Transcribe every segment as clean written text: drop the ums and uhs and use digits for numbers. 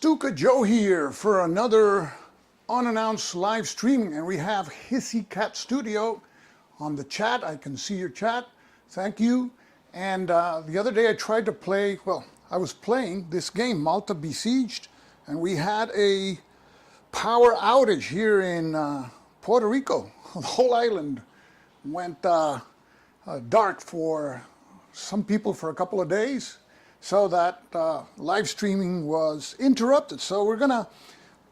Stuka Joe here for another unannounced live streaming, and we have Hissy Cat Studio on the chat. I can see your chat. Thank you. And the other day I tried to play, well, I was playing this game, Malta Besieged, and we had a power outage here in Puerto Rico. The whole island went dark for some people for a couple of days. So that live streaming was interrupted. So we're going to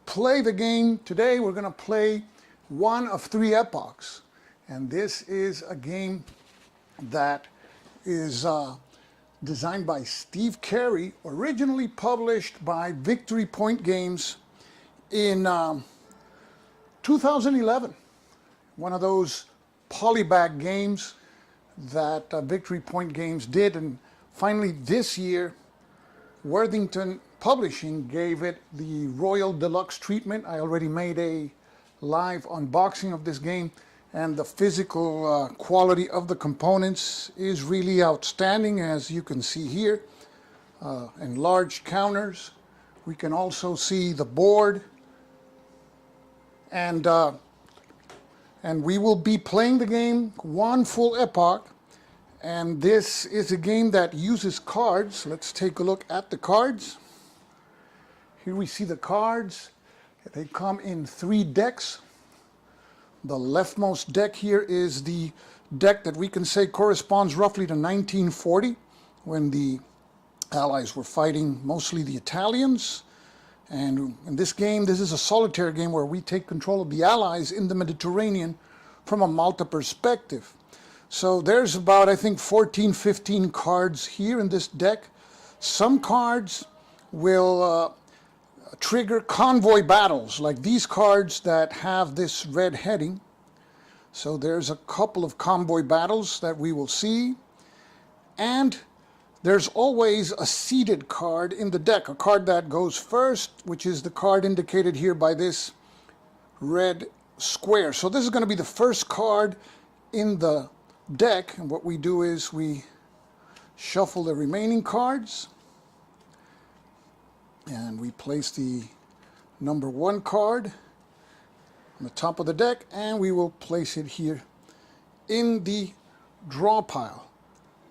play the game today. We're going to play one of 3 epochs. And this is a game that is designed by Steve Carey, originally published by Victory Point Games in 2011. One of those polybag games that Victory Point Games did. And finally, this year, Worthington Publishing gave it the Royal Deluxe treatment. I already made a live unboxing of this game, and the physical quality of the components is really outstanding, as you can see here. Enlarged counters. We can also see the board. And we will be playing the game one full epoch. And this is a game that uses cards. Let's take a look at the cards. Here we see the cards. They come in 3 decks. The leftmost deck here is the deck that we can say corresponds roughly to 1940, when the Allies were fighting mostly the Italians. And in this game, this is a solitaire game where we take control of the Allies in the Mediterranean from a Malta perspective. So there's about, I think, 14, 15 cards here in this deck. Some cards will trigger convoy battles, like these cards that have this red heading. So there's a couple of convoy battles that we will see. And there's always a seeded card in the deck, a card that goes first, which is the card indicated here by this red square. So this is going to be the first card in the deck, and what we do is we shuffle the remaining cards and we place the number 1 card on the top of the deck, and we will place it here in the draw pile.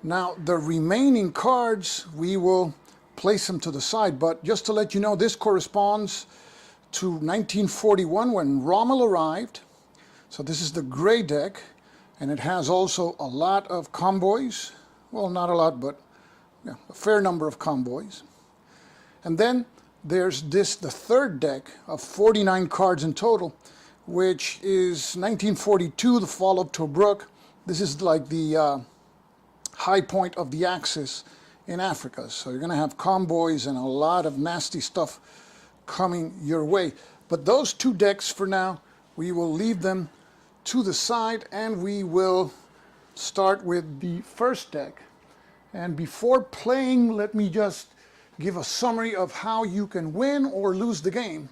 Now the remaining cards, we will place them to the side, but just to let you know, this corresponds to 1941 when Rommel arrived. So this is the gray deck. And it has also a lot of convoys. Well, not a lot, but yeah, a fair number of convoys. And then there's this, the third deck of 49 cards in total, which is 1942, the fall of Tobruk. This is like the high point of the Axis in Africa. So you're going to have convoys and a lot of nasty stuff coming your way. But those 2 decks for now, we will leave them to the side, and we will start with the first deck. And before playing, let me just give a summary of how you can win or lose the game.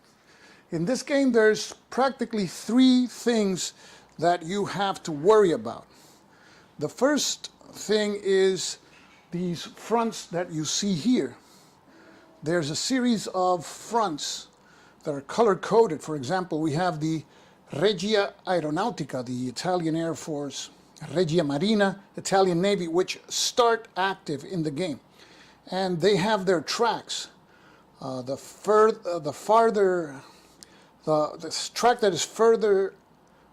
In this game, there's practically 3 things that you have to worry about. The first thing is these fronts that you see here. There's a series of fronts that are color-coded. For example, we have the Regia Aeronautica, the Italian Air Force, Regia Marina, Italian Navy, which start active in the game. And they have their tracks. The track that is further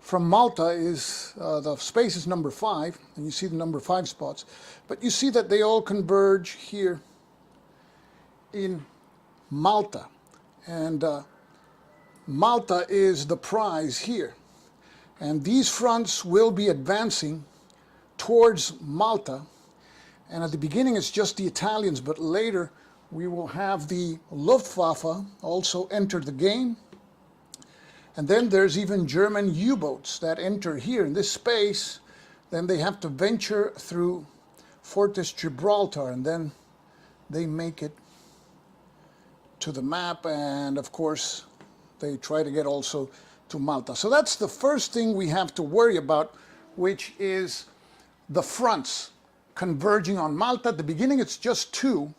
from Malta is, the space is number 5, and you see the number 5 spots. But you see that they all converge here in Malta. And Malta is the prize here, and these fronts will be advancing towards Malta. And at the beginning it's just the Italians, but later we will have the Luftwaffe also enter the game. And then there's even German U-boats that enter here in this space. Then they have to venture through Fortress Gibraltar, and then they make it to the map, and of course they try to get also to Malta. So that's the first thing we have to worry about, which is the fronts converging on Malta. At the beginning it's just 2,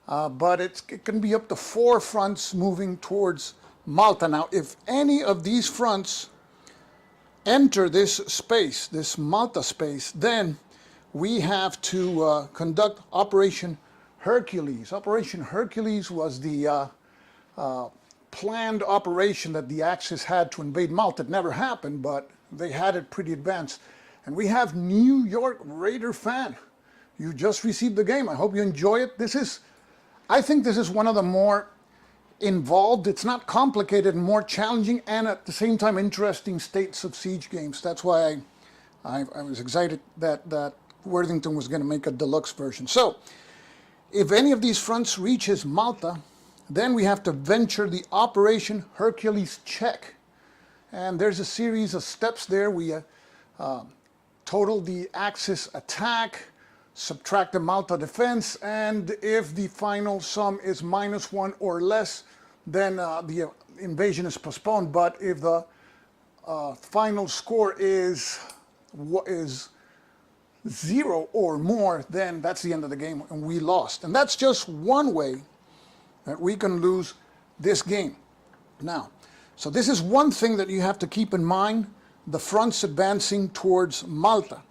but it can be up to 4 fronts moving towards Malta. Now, if any of these fronts enter this space, this Malta space, then we have to conduct Operation Hercules. Operation Hercules was the planned operation that the Axis had to invade Malta. It never happened, but they had it pretty advanced. And we have New York Raider fan. You just received the game. I hope you enjoy it. I think this is one of the more involved, it's not complicated, and more challenging, and at the same time interesting States of Siege games. That's why I was excited that Worthington was going to make a deluxe version. So, if any of these fronts reaches Malta, then we have to venture the Operation Hercules check. And there's a series of steps there. We total the Axis attack, subtract the Malta defense, and if the final sum is -1 or less, then the invasion is postponed. But if the final score is 0 or more, then that's the end of the game and we lost. And that's just one way that we can lose this game. Now, so this is one thing that you have to keep in mind, the fronts advancing towards Malta.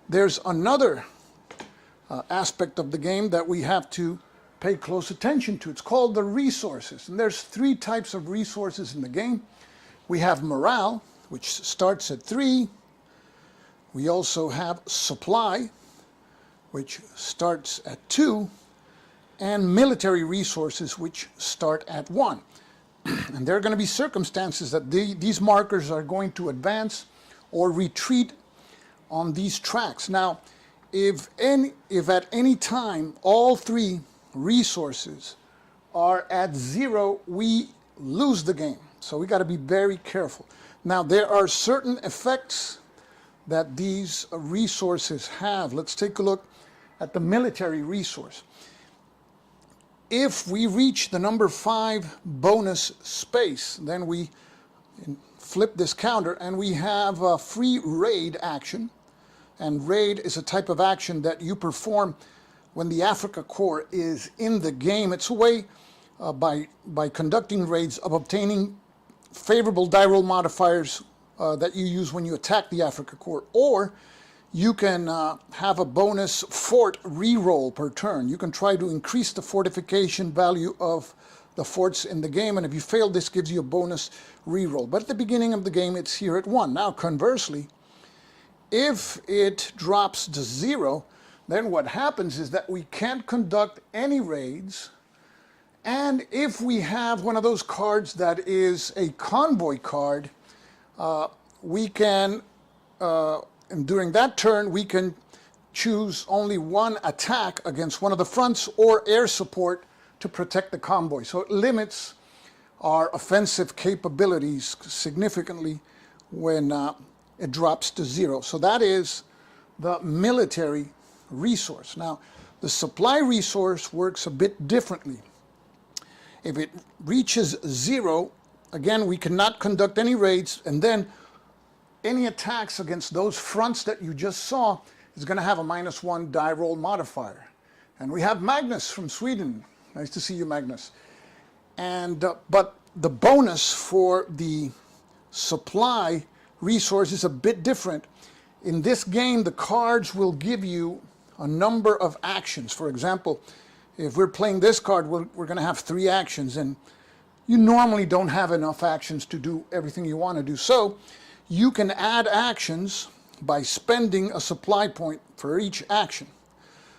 There's another aspect of the game that we have to pay close attention to. It's called the resources. And there's 3 types of resources in the game. We have morale, which starts at 3. We also have supply, which starts at 2. And military resources, which start at 1. And there are going to be circumstances that these markers are going to advance or retreat on these tracks. Now, if at any time all 3 resources are at 0, we lose the game. So we got to be very careful. Now, there are certain effects that these resources have. Let's take a look at the military resource. If we reach the number 5 bonus space, then we flip this counter and we have a free raid action. And raid is a type of action that you perform when the Africa Corps is in the game. It's a way by conducting raids of obtaining favorable die roll modifiers that you use when you attack the Africa Corps. Or you can have a bonus fort reroll per turn. You can try to increase the fortification value of the forts in the game, and if you fail, this gives you a bonus reroll. But at the beginning of the game, it's here at 1. Now, conversely, if it drops to 0, then what happens is that we can't conduct any raids, and if we have one of those cards that is a convoy card, we can and during that turn, we can choose only 1 attack against one of the fronts or air support to protect the convoy. So it limits our offensive capabilities significantly when it drops to 0. So that is the military resource. Now, the supply resource works a bit differently. If it reaches 0, again, we cannot conduct any raids, and then any attacks against those fronts that you just saw is going to have a -1 die roll modifier. And we have Magnus from Sweden. Nice to see you, Magnus. And but the bonus for the supply resource is a bit different. In this game, the cards will give you a number of actions. For example, if we're playing this card, we're going to have 3 actions, and you normally don't have enough actions to do everything you want to do. So you can add actions by spending a supply point for each action.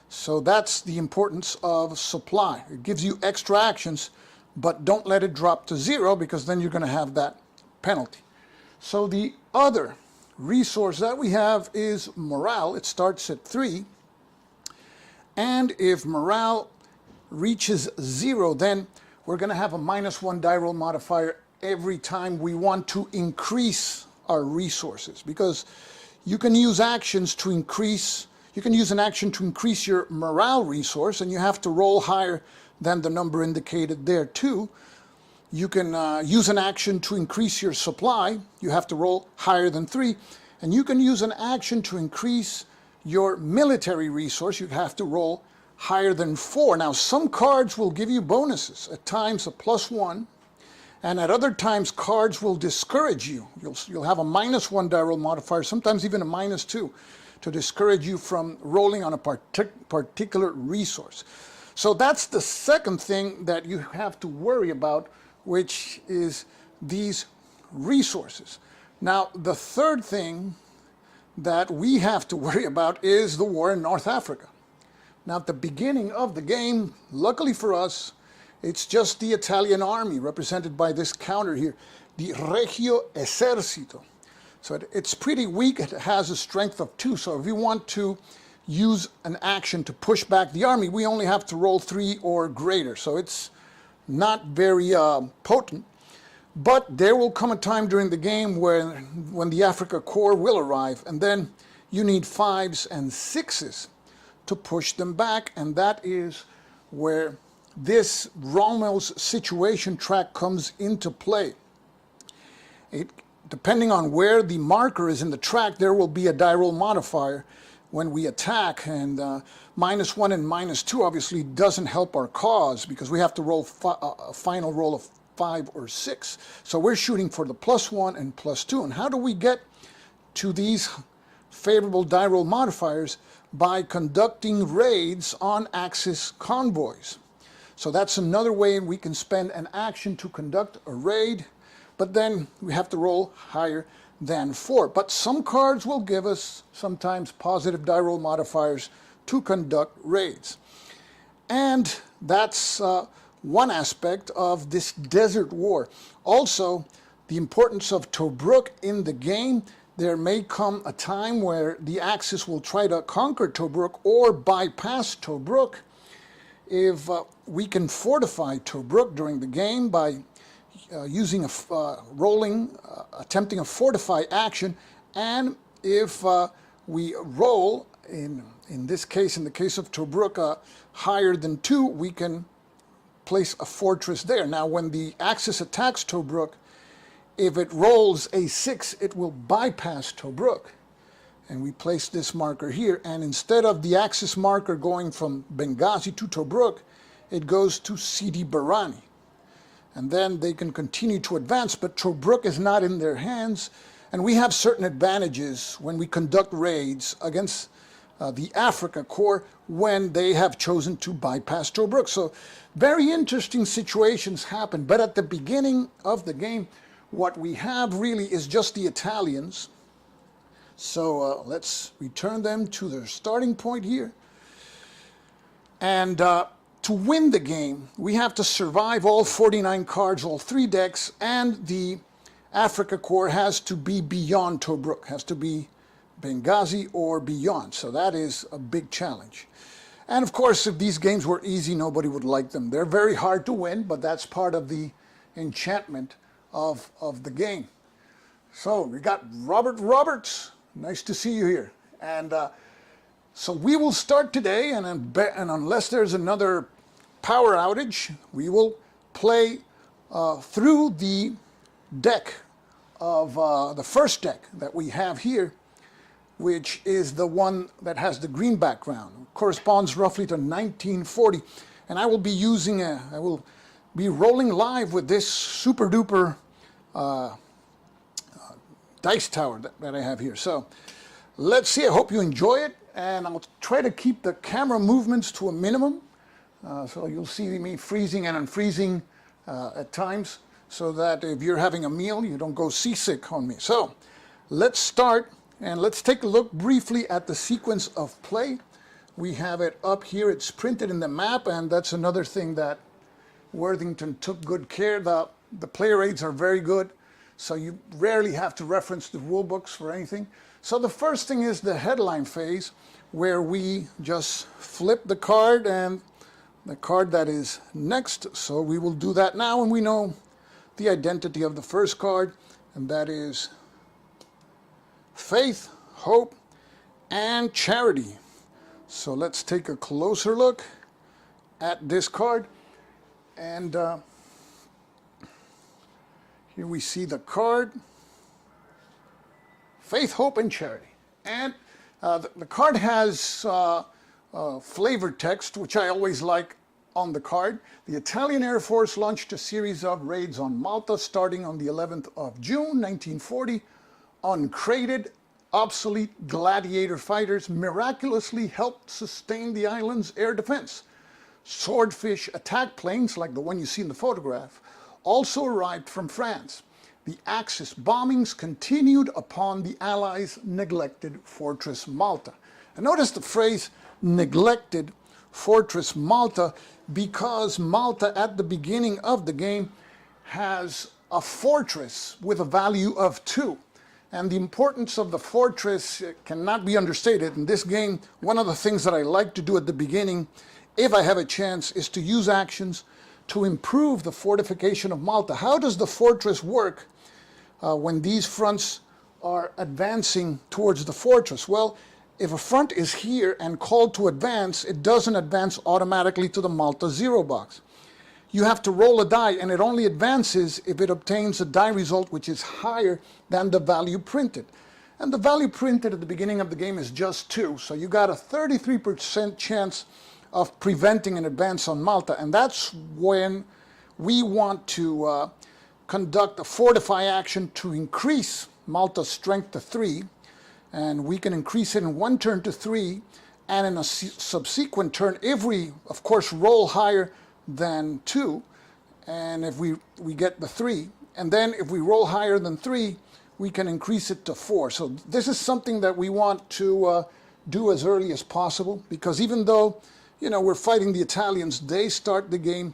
So that's the importance of supply. It gives you extra actions, but don't let it drop to 0, because then you're going to have that penalty. So the other resource that we have is morale. It starts at 3. And if morale reaches 0, then we're going to have a -1 die roll modifier every time we want to increase our resources, because you can use actions to increase, you can use an action to increase your morale resource, and you have to roll higher than the number indicated there too. You can use an action to increase your supply, you have to roll higher than 3, and you can use an action to increase your military resource, you have to roll higher than 4. Now, some cards will give you bonuses, at times a +1, and at other times cards will discourage you. You'll have a -1 die roll modifier, sometimes even a -2, to discourage you from rolling on a particular resource. So that's the second thing that you have to worry about, which is these resources. Now, the third thing that we have to worry about is the war in North Africa. Now, at the beginning of the game, luckily for us, it's just the Italian army, represented by this counter here, the Regio Esercito. So it's pretty weak. It has a strength of 2. So if we want to use an action to push back the army, we only have to roll 3 or greater. So it's not very potent. But there will come a time during the game when the Africa Corps will arrive, and then you need 5s and 6s to push them back, and that is where this Rommel's situation track comes into play. Depending on where the marker is in the track, there will be a die roll modifier when we attack, and -1 and -2 obviously doesn't help our cause because we have to roll a final roll of 5 or 6. So we're shooting for the +1 and +2. And how do we get to these favorable die roll modifiers? By conducting raids on Axis convoys. So that's another way we can spend an action to conduct a raid, but then we have to roll higher than 4. But some cards will give us sometimes positive die roll modifiers to conduct raids. And that's one aspect of this desert war. Also, the importance of Tobruk in the game. There may come a time where the Axis will try to conquer Tobruk or bypass Tobruk. If we can fortify Tobruk during the game by using attempting a fortify action, and if we roll, in this case, in the case of Tobruk, higher than 2, we can place a fortress there. Now, when the Axis attacks Tobruk, if it rolls a 6, it will bypass Tobruk. And we place this marker here, and instead of the Axis marker going from Benghazi to Tobruk, it goes to Sidi Barrani. And then they can continue to advance, but Tobruk is not in their hands, and we have certain advantages when we conduct raids against the Africa Corps when they have chosen to bypass Tobruk. So very interesting situations happen, but at the beginning of the game, what we have really is just the Italians. So let's return them to their starting point here. And to win the game, we have to survive all 49 cards, all 3 decks, and the Africa Corps has to be beyond Tobruk, has to be Benghazi or beyond. So that is a big challenge. And of course, if these games were easy, nobody would like them. They're very hard to win, but that's part of the enchantment of the game. So we got Robert Roberts. Nice to see you here. And so we will start today, and unless there's another power outage, we will play through the deck of the first deck that we have here, which is the one that has the green background. It corresponds roughly to 1940. And I will be rolling live with this super duper dice tower that I have here. So let's see. I hope you enjoy it, and I'll try to keep the camera movements to a minimum. So you'll see me freezing and unfreezing at times, so that if you're having a meal, you don't go seasick on me. So let's start, and let's take a look briefly at the sequence of play. We have it up here. It's printed in the map, and that's another thing that Worthington took good care. The player aids are very good, so you rarely have to reference the rule books for anything. So the first thing is the headline phase, where we just flip the card and the card that is next. So we will do that now, and we know the identity of the first card, and that is faith, hope, and charity. So let's take a closer look at this card. And here we see the card, faith, hope, and charity. And the card has flavor text, which I always like on the card. The Italian Air Force launched a series of raids on Malta starting on the 11th of June 1940. Uncrated, obsolete gladiator fighters miraculously helped sustain the island's air defense. Swordfish attack planes, like the one you see in the photograph, also arrived from France. The Axis bombings continued upon the Allies' neglected Fortress Malta. And notice the phrase neglected Fortress Malta, because Malta at the beginning of the game has a fortress with a value of 2. And the importance of the fortress cannot be understated. In this game, one of the things that I like to do at the beginning, if I have a chance, is to use actions to improve the fortification of Malta. How does the fortress work when these fronts are advancing towards the fortress? Well, if a front is here and called to advance, it doesn't advance automatically to the Malta 0 box. You have to roll a die, and it only advances if it obtains a die result which is higher than the value printed. And the value printed at the beginning of the game is just 2, so you got a 33% chance of preventing an advance on Malta, and that's when we want to conduct a fortify action to increase Malta's strength to 3, and we can increase it in one turn to 3, and in a subsequent turn, if we, of course, roll higher than 2, and if we get the 3, and then if we roll higher than 3, we can increase it to 4. So this is something that we want to do as early as possible, because even though, you know, we're fighting the Italians, they start the game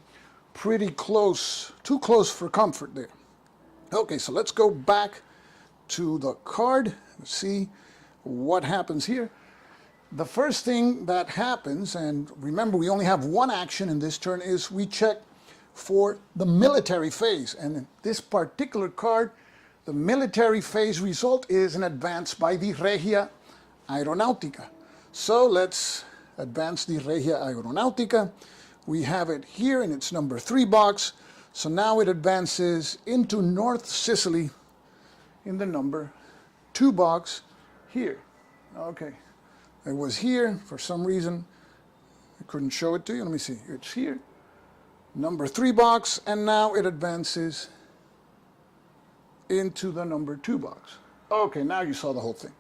pretty close, too close for comfort there. Okay, so let's go back to the card and see what happens here. The first thing that happens, and remember we only have one action in this turn, is we check for the military phase. And in this particular card, the military phase result is an advance by the Regia Aeronautica. So let's advance the Regia Aeronautica. We have it here in its number 3 box. So now it advances into North Sicily in the number 2 box here. Okay, it was here. For some reason, I couldn't show it to you. Let me see. It's here. Number 3 box, and now it advances into the number 2 box. Okay, now you saw the whole thing.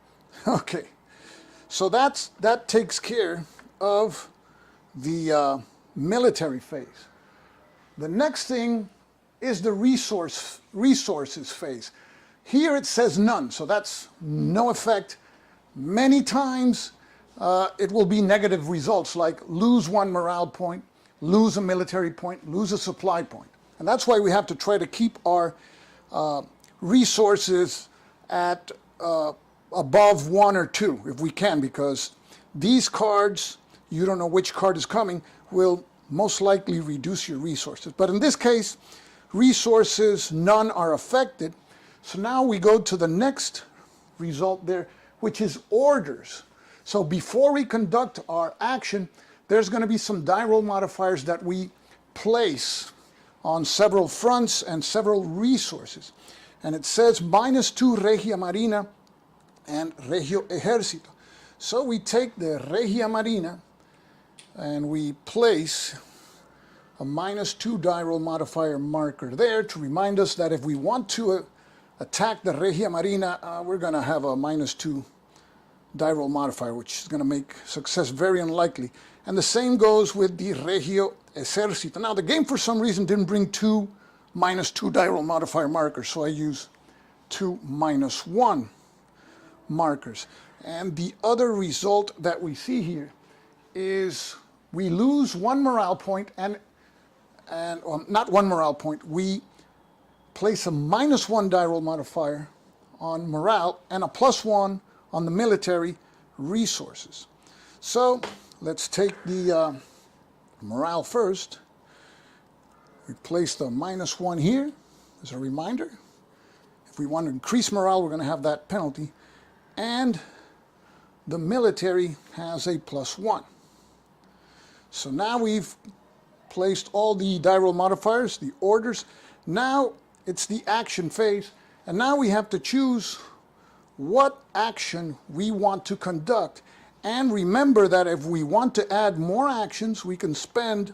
Okay, so that takes care of the military phase. The next thing is the resources phase. Here it says none, so that's no effect. Many times it will be negative results, like lose 1 morale point, lose a military point, lose a supply point. And that's why we have to try to keep our resources at above 1 or 2 if we can, because these cards, you don't know which card is coming, will most likely reduce your resources. But in this case, resources, none are affected. So now we go to the next result there, which is orders. So before we conduct our action, there's going to be some die roll modifiers that we place on several fronts and several resources. And it says -2 Regia Marina and Regio Ejercito. So we take the Regia Marina and we place a -2 die roll modifier marker there to remind us that if we want to attack the Regia Marina, we're going to have a -2 die roll modifier, which is going to make success very unlikely. And the same goes with the Regio Esercito. Now, the game, for some reason, didn't bring 2 -2 die roll modifier markers, so I use 2 -1 markers. And the other result that we see here is we lose 1 morale point, and well, not 1 morale point, we place a -1 die roll modifier on morale and a +1 on the military resources. So let's take the morale first. We place the -1 here as a reminder. If we want to increase morale, we're going to have that penalty. And the military has a +1. So now we've placed all the die roll modifiers, the orders. Now it's the action phase, and now we have to choose what action we want to conduct. And remember that if we want to add more actions, we can spend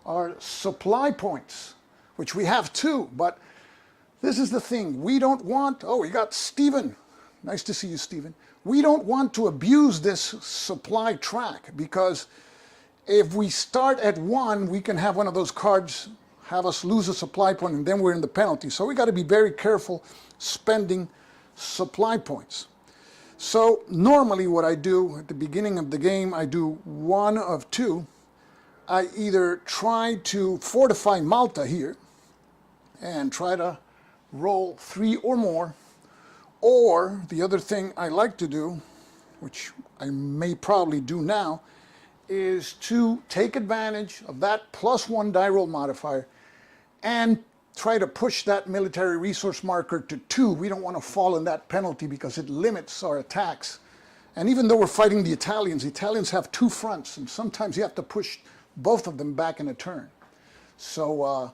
our supply points, which we have too. But this is the thing. We don't want, oh, we got Stephen. Nice to see you, Stephen. We don't want to abuse this supply track, because if we start at 1, we can have one of those cards have us lose a supply point, and then we're in the penalty. So we got to be very careful spending supply points. So normally what I do at the beginning of the game, I do one of two. I either try to fortify Malta here and try to roll 3 or more, or the other thing I like to do, which I may probably do now, is to take advantage of that +1 die roll modifier and try to push that military resource marker to 2. We don't want to fall in that penalty because it limits our attacks. And even though we're fighting the Italians have 2 fronts, and sometimes you have to push both of them back in a turn. So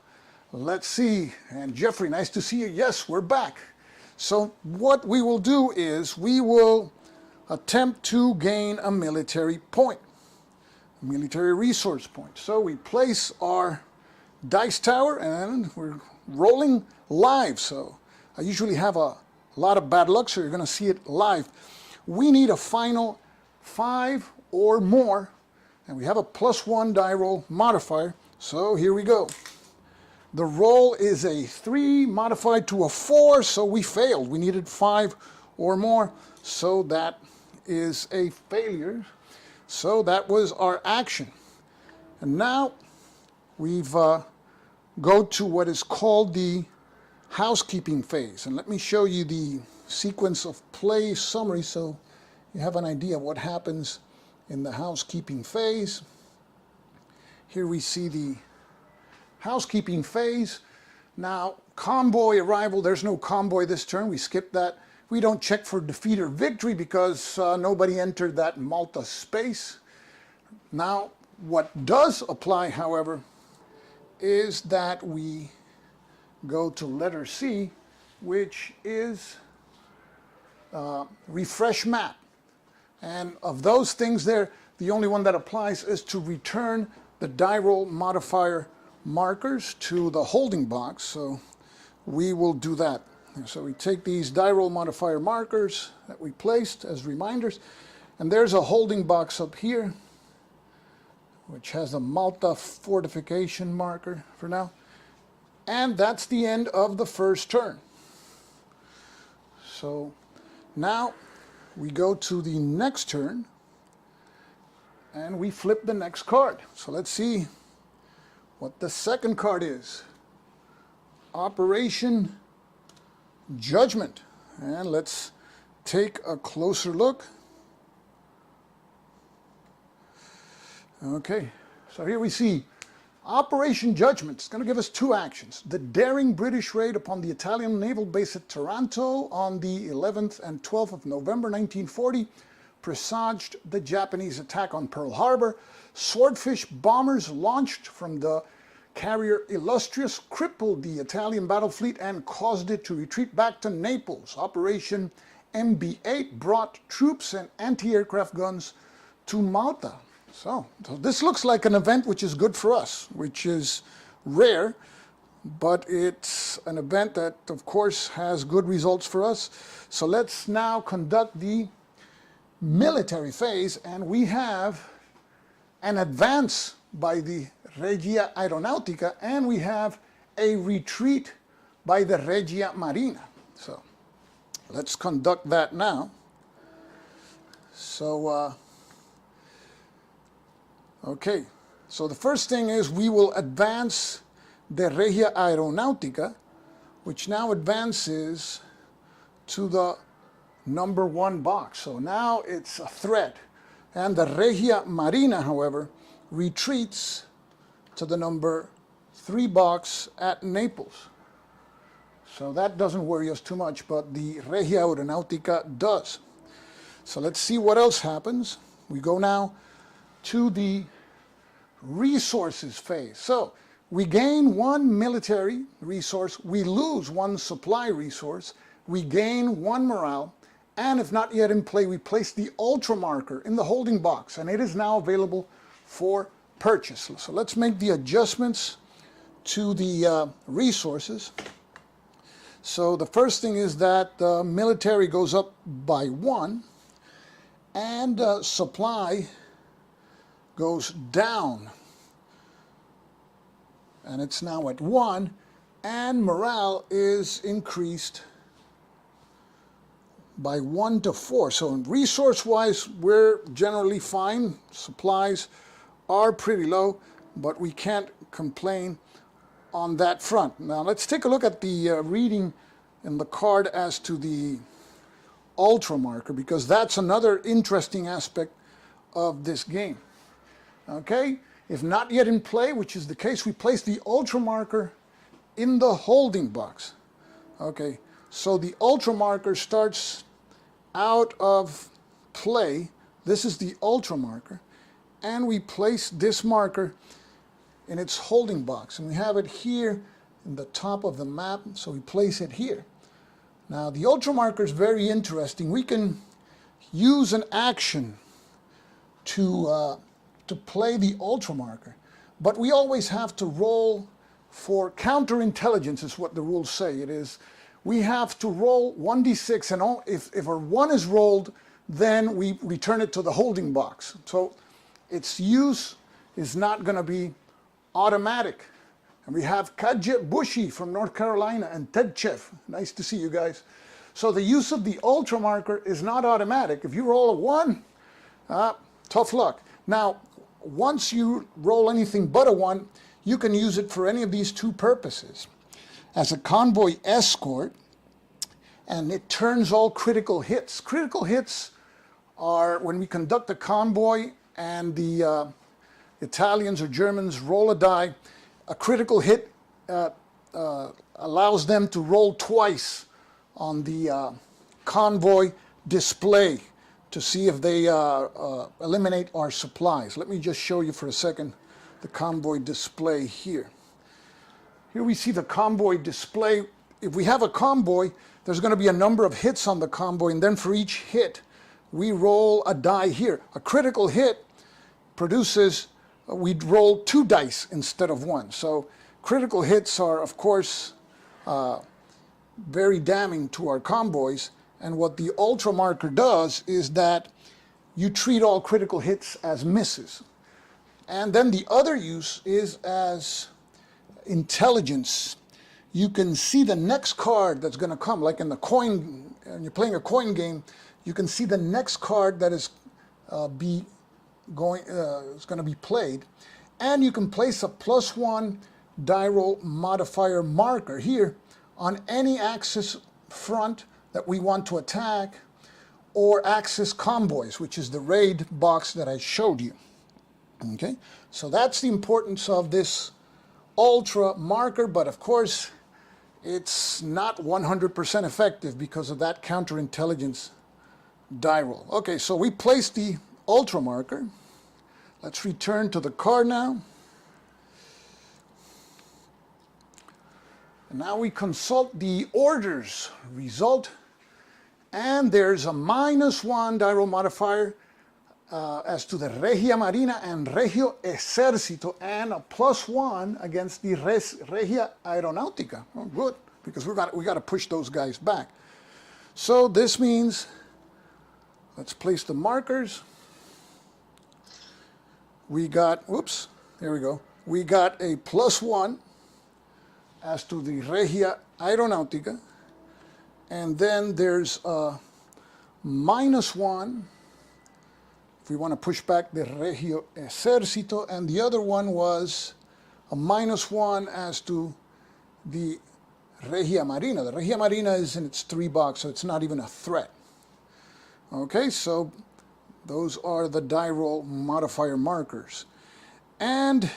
let's see. And Jeffrey, nice to see you. Yes, we're back. So what we will do is we will attempt to gain a military point, a military resource point. So we place our dice tower and we're rolling live. So I usually have a lot of bad luck, so you're going to see it live. We need a final 5 or more, and we have a +1 die roll modifier. So here we go. The roll is a 3 modified to a 4, so we failed. We needed 5 or more, so that is a failure. So that was our action. And now we've go to what is called the housekeeping phase. And let me show you the sequence of play summary so you have an idea of what happens in the housekeeping phase. Here we see the housekeeping phase. Now, convoy arrival, there's no convoy this turn. We skip that. We don't check for defeat or victory because nobody entered that Malta space. Now, what does apply, however, is that we go to letter C, which is refresh map. And of those things there, the only one that applies is to return the die roll modifier markers to the holding box. So we will do that. So we take these die roll modifier markers that we placed as reminders, and there's a holding box up here which has a Malta fortification marker for now. And that's the end of the first turn. So now we go to the next turn and we flip the next card. So let's see what the second card is. Operation Judgment. And let's take a closer look. Okay, so here we see Operation Judgment. It's going to give us 2 actions. The daring British raid upon the Italian naval base at Taranto on the 11th and 12th of November 1940 presaged the Japanese attack on Pearl Harbor. Swordfish bombers launched from the carrier Illustrious crippled the Italian battle fleet and caused it to retreat back to Naples. Operation MB-8 brought troops and anti-aircraft guns to Malta. So this looks like an event which is good for us, which is rare, but it's an event that, of course, has good results for us. So let's now conduct the military phase, and we have an advance by the Regia Aeronautica, and we have a retreat by the Regia Marina. So let's conduct that now. So, okay, so the first thing is we will advance the Regia Aeronautica, which now advances to the number 1 box. So now it's a threat. And the Regia Marina, however, retreats to the number 3 box at Naples. So that doesn't worry us too much, but the Regia Aeronautica does. So let's see what else happens. We go now to the resources phase. So we gain 1 military resource, we lose 1 supply resource, we gain 1 morale, And if not yet in play, we place the ultra marker in the holding box, and it is now available for purchase. So let's make the adjustments to the resources. So the first thing is that military goes up by 1, and supply goes down. And it's now at 1, and morale is increased by 1 to 4. So resource-wise, we're generally fine. Supplies are pretty low, but we can't complain on that front. Now let's take a look at the reading in the card as to the ultra marker, because that's another interesting aspect of this game. Okay, if not yet in play, which is the case, we place the ultra marker in the holding box. Okay, so the ultra marker starts out of play. This is the ultra marker, and we place this marker in its holding box, and we have it here in the top of the map, so we place it here. Now the ultra marker is very interesting. We can use an action to play the ultra marker, but we always have to roll for counterintelligence, is what the rules say. It is, we have to roll 1d6, and if our 1 is rolled, then we return it to the holding box. So its use is not going to be automatic. And we have Kajet Bushi from North Carolina and Ted Chef. Nice to see you guys. So the use of the ultra marker is not automatic. If you roll a 1, tough luck. Now, once you roll anything but a 1, you can use it for any of these two purposes. As a convoy escort, and it turns all critical hits. Critical hits are when we conduct a convoy and the Italians or Germans roll a die. A critical hit allows them to roll twice on the convoy display to see if they eliminate our supplies. Let me just show you for a second the convoy display here. Here we see the convoy display. If we have a convoy, there's going to be a number of hits on the convoy, and then for each hit, we roll a die here. A critical hit produces, we'd roll 2 dice instead of 1. So critical hits are, of course, very damning to our convoys. And what the ultra marker does is that you treat all critical hits as misses. And then the other use is as intelligence. You can see the next card that's going to come, like in the coin, and you're playing a coin game, you can see the next card that is going to be played, and you can place a +1 die roll modifier marker here on any axis front that we want to attack, or axis convoys, which is the raid box that I showed you. Okay, so that's the importance of this ultra marker, but of course it's not 100% effective because of that counterintelligence die roll. Okay, so we placed the ultra marker. Let's return to the card now. And now we consult the orders result, and there's a -1 die roll modifier as to the Regia Marina and Regio Esercito, and a +1 against the Regia Aeronautica. Oh, good, because we got to push those guys back. So this means, let's place the markers. We got, whoops, there we go. We got a +1 as to the Regia Aeronautica, and then there's a -1 if we want to push back the Regio Esercito, and the other one was a -1 as to the Regia Marina. The Regia Marina is in its 3 box, so it's not even a threat. Okay, so those are the die roll modifier markers. And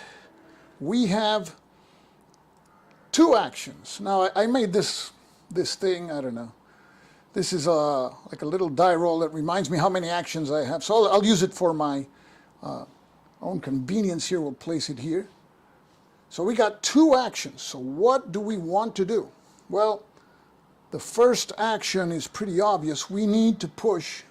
we have 2 actions. Now, I made this thing, I don't know. This is like a little die roll that reminds me how many actions I have. So I'll use it for my own convenience here. We'll place it here. So we got 2 actions. So what do we want to do? Well, the first action is pretty obvious. We need to push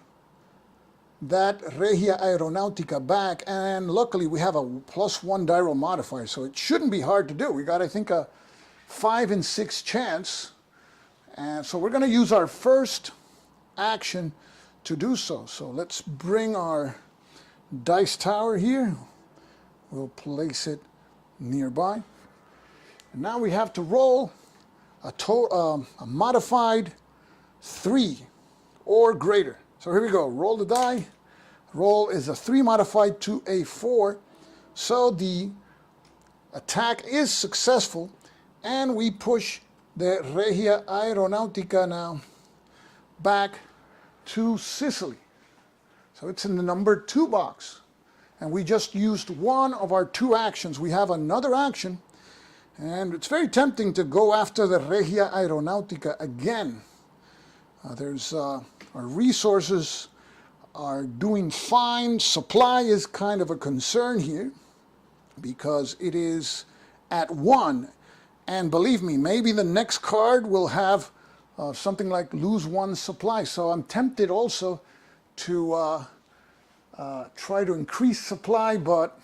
that Regia Aeronautica back, and luckily we have a +1 die roll modifier, so it shouldn't be hard to do. We got, I think, a 5 in 6 chance, and so we're going to use our first action to do so. So let's bring our dice tower here. We'll place it nearby. And now we have to roll a modified 3 or greater. So here we go. Roll the die. Roll is a 3 modified to a 4. So the attack is successful, and we push the Regia Aeronautica now back to Sicily. So it's in the number 2 box. And we just used one of our 2 actions. We have another action, and it's very tempting to go after the Regia Aeronautica again. Our resources are doing fine. Supply is kind of a concern here because it is at 1. And believe me, maybe the next card will have something like lose 1 supply. So I'm tempted also to try to increase supply, but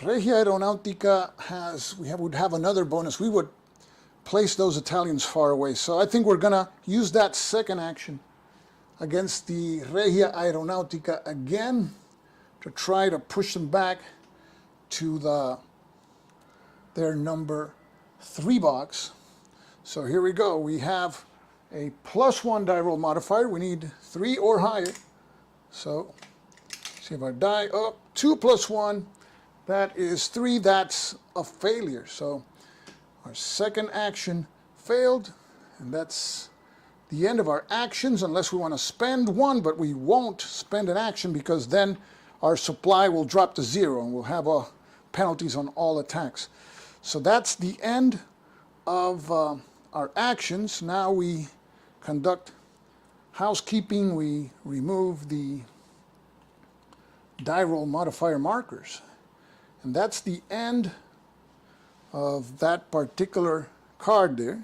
Regia Aeronautica would have another bonus. We would place those Italians far away. So I think we're going to use that second action against the Regia Aeronautica again to try to push them back to their number 3 box. So here we go. We have a +1 die roll modifier. We need 3 or higher. So see if our die up. 2 + 1. That is 3. That's a failure. So our second action failed, and that's the end of our actions unless we want to spend 1, but we won't spend an action because then our supply will drop to 0 and we'll have penalties on all attacks. So that's the end of our actions. Now we conduct housekeeping. We remove the die roll modifier markers. And that's the end of that particular card there.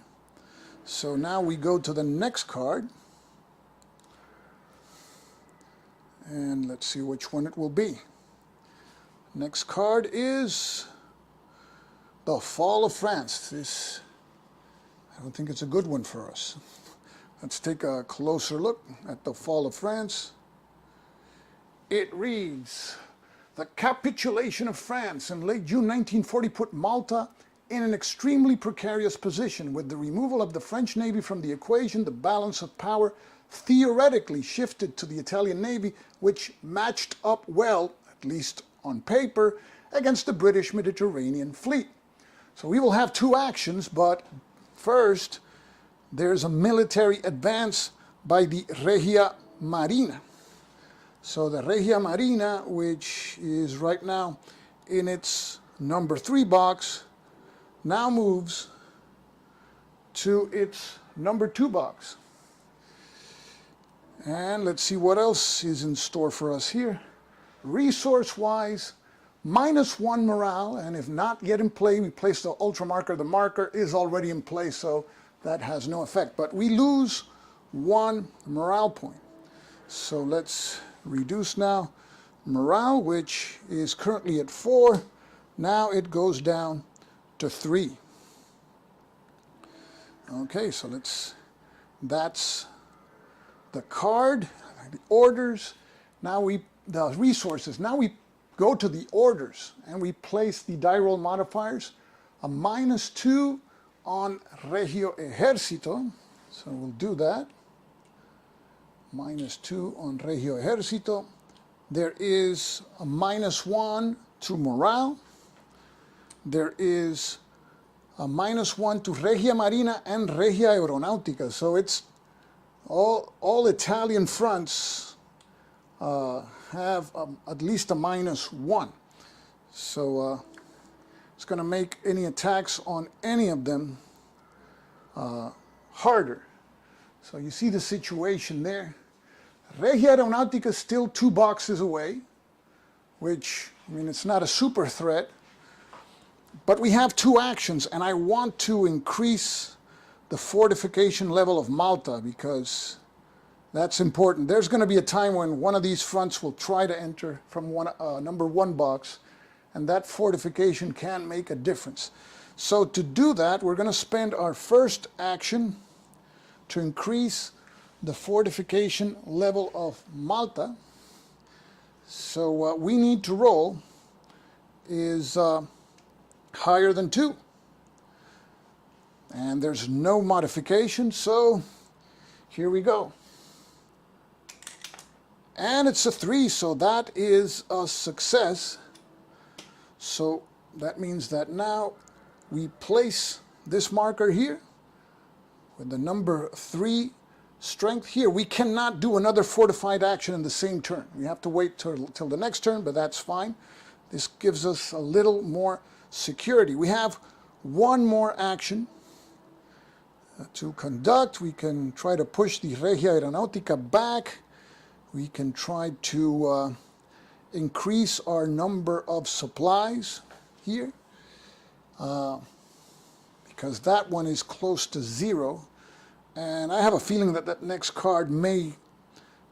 So now we go to the next card. And let's see which one it will be. Next card is the Fall of France. I don't think it's a good one for us. Let's take a closer look at the Fall of France. It reads, the capitulation of France in late June 1940 put Malta in an extremely precarious position. With the removal of the French Navy from the equation, the balance of power theoretically shifted to the Italian Navy, which matched up well, at least on paper, against the British Mediterranean fleet. So we will have 2 actions, but first there's a military advance by the Regia Marina. So the Regia Marina, which is right now in its number 3 box, now moves to its number 2 box. And let's see what else is in store for us here. Resource-wise, -1 morale, and if not yet in play, we place the ultra marker. The marker is already in place, so that has no effect. But we lose 1 morale point. So let's reduce now morale, which is currently at 4. Now it goes down to 3. Okay, so that's the card, the orders. Now the resources. Now we go to the orders and we place the die roll modifiers. A -2 on Regio Ejercito. So we'll do that. -2 on Regio Ejercito. There is a -1 to morale. There is a -1 to Regia Marina and Regia Aeronautica. So it's all Italian fronts have at least a -1. So it's going to make any attacks on any of them harder. So you see the situation there. Regia Aeronautica is still 2 boxes away, which, I mean, it's not a super threat. But we have two actions, and I want to increase the fortification level of Malta because that's important. There's going to be a time when one of these fronts will try to enter from number 1 box, and that fortification can make a difference. So to do that, we're going to spend our first action to increase the fortification level of Malta. So what we need to roll is higher than 2. And there's no modification, so here we go. And it's a 3, so that is a success. So that means that now we place this marker here with the number 3 strength here. We cannot do another fortified action in the same turn. We have to wait till the next turn, but that's fine. This gives us a little more security. We have one more action to conduct. We can try to push the Regia Aeronautica back. We can try to increase our number of supplies here because that one is close to 0. And I have a feeling that that next card may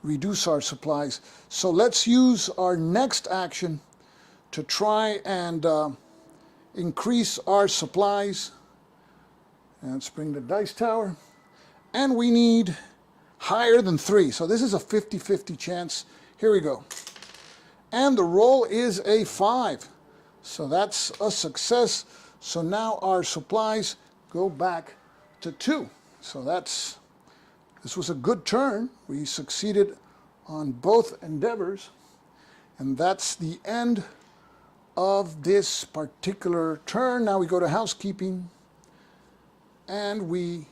reduce our supplies. So let's use our next action to try and increase our supplies. And let's bring the dice tower. And we need higher than 3. So this is a 50-50 chance. Here we go. And the roll is a 5. So that's a success. So now our supplies go back to 2. So this was a good turn. We succeeded on both endeavors. And that's the end of this particular turn. Now we go to housekeeping and we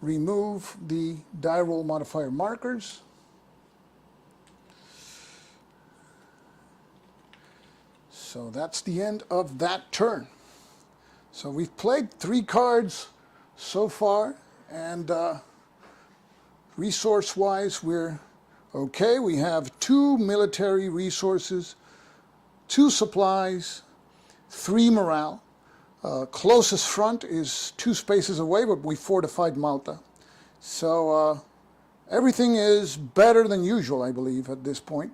remove the die roll modifier markers. So that's the end of that turn. So we've played 3 cards so far, and resource-wise we're okay. We have 2 military resources, 2 supplies, 3 morale. Closest front is 2 spaces away, but we fortified Malta. So everything is better than usual, I believe, at this point.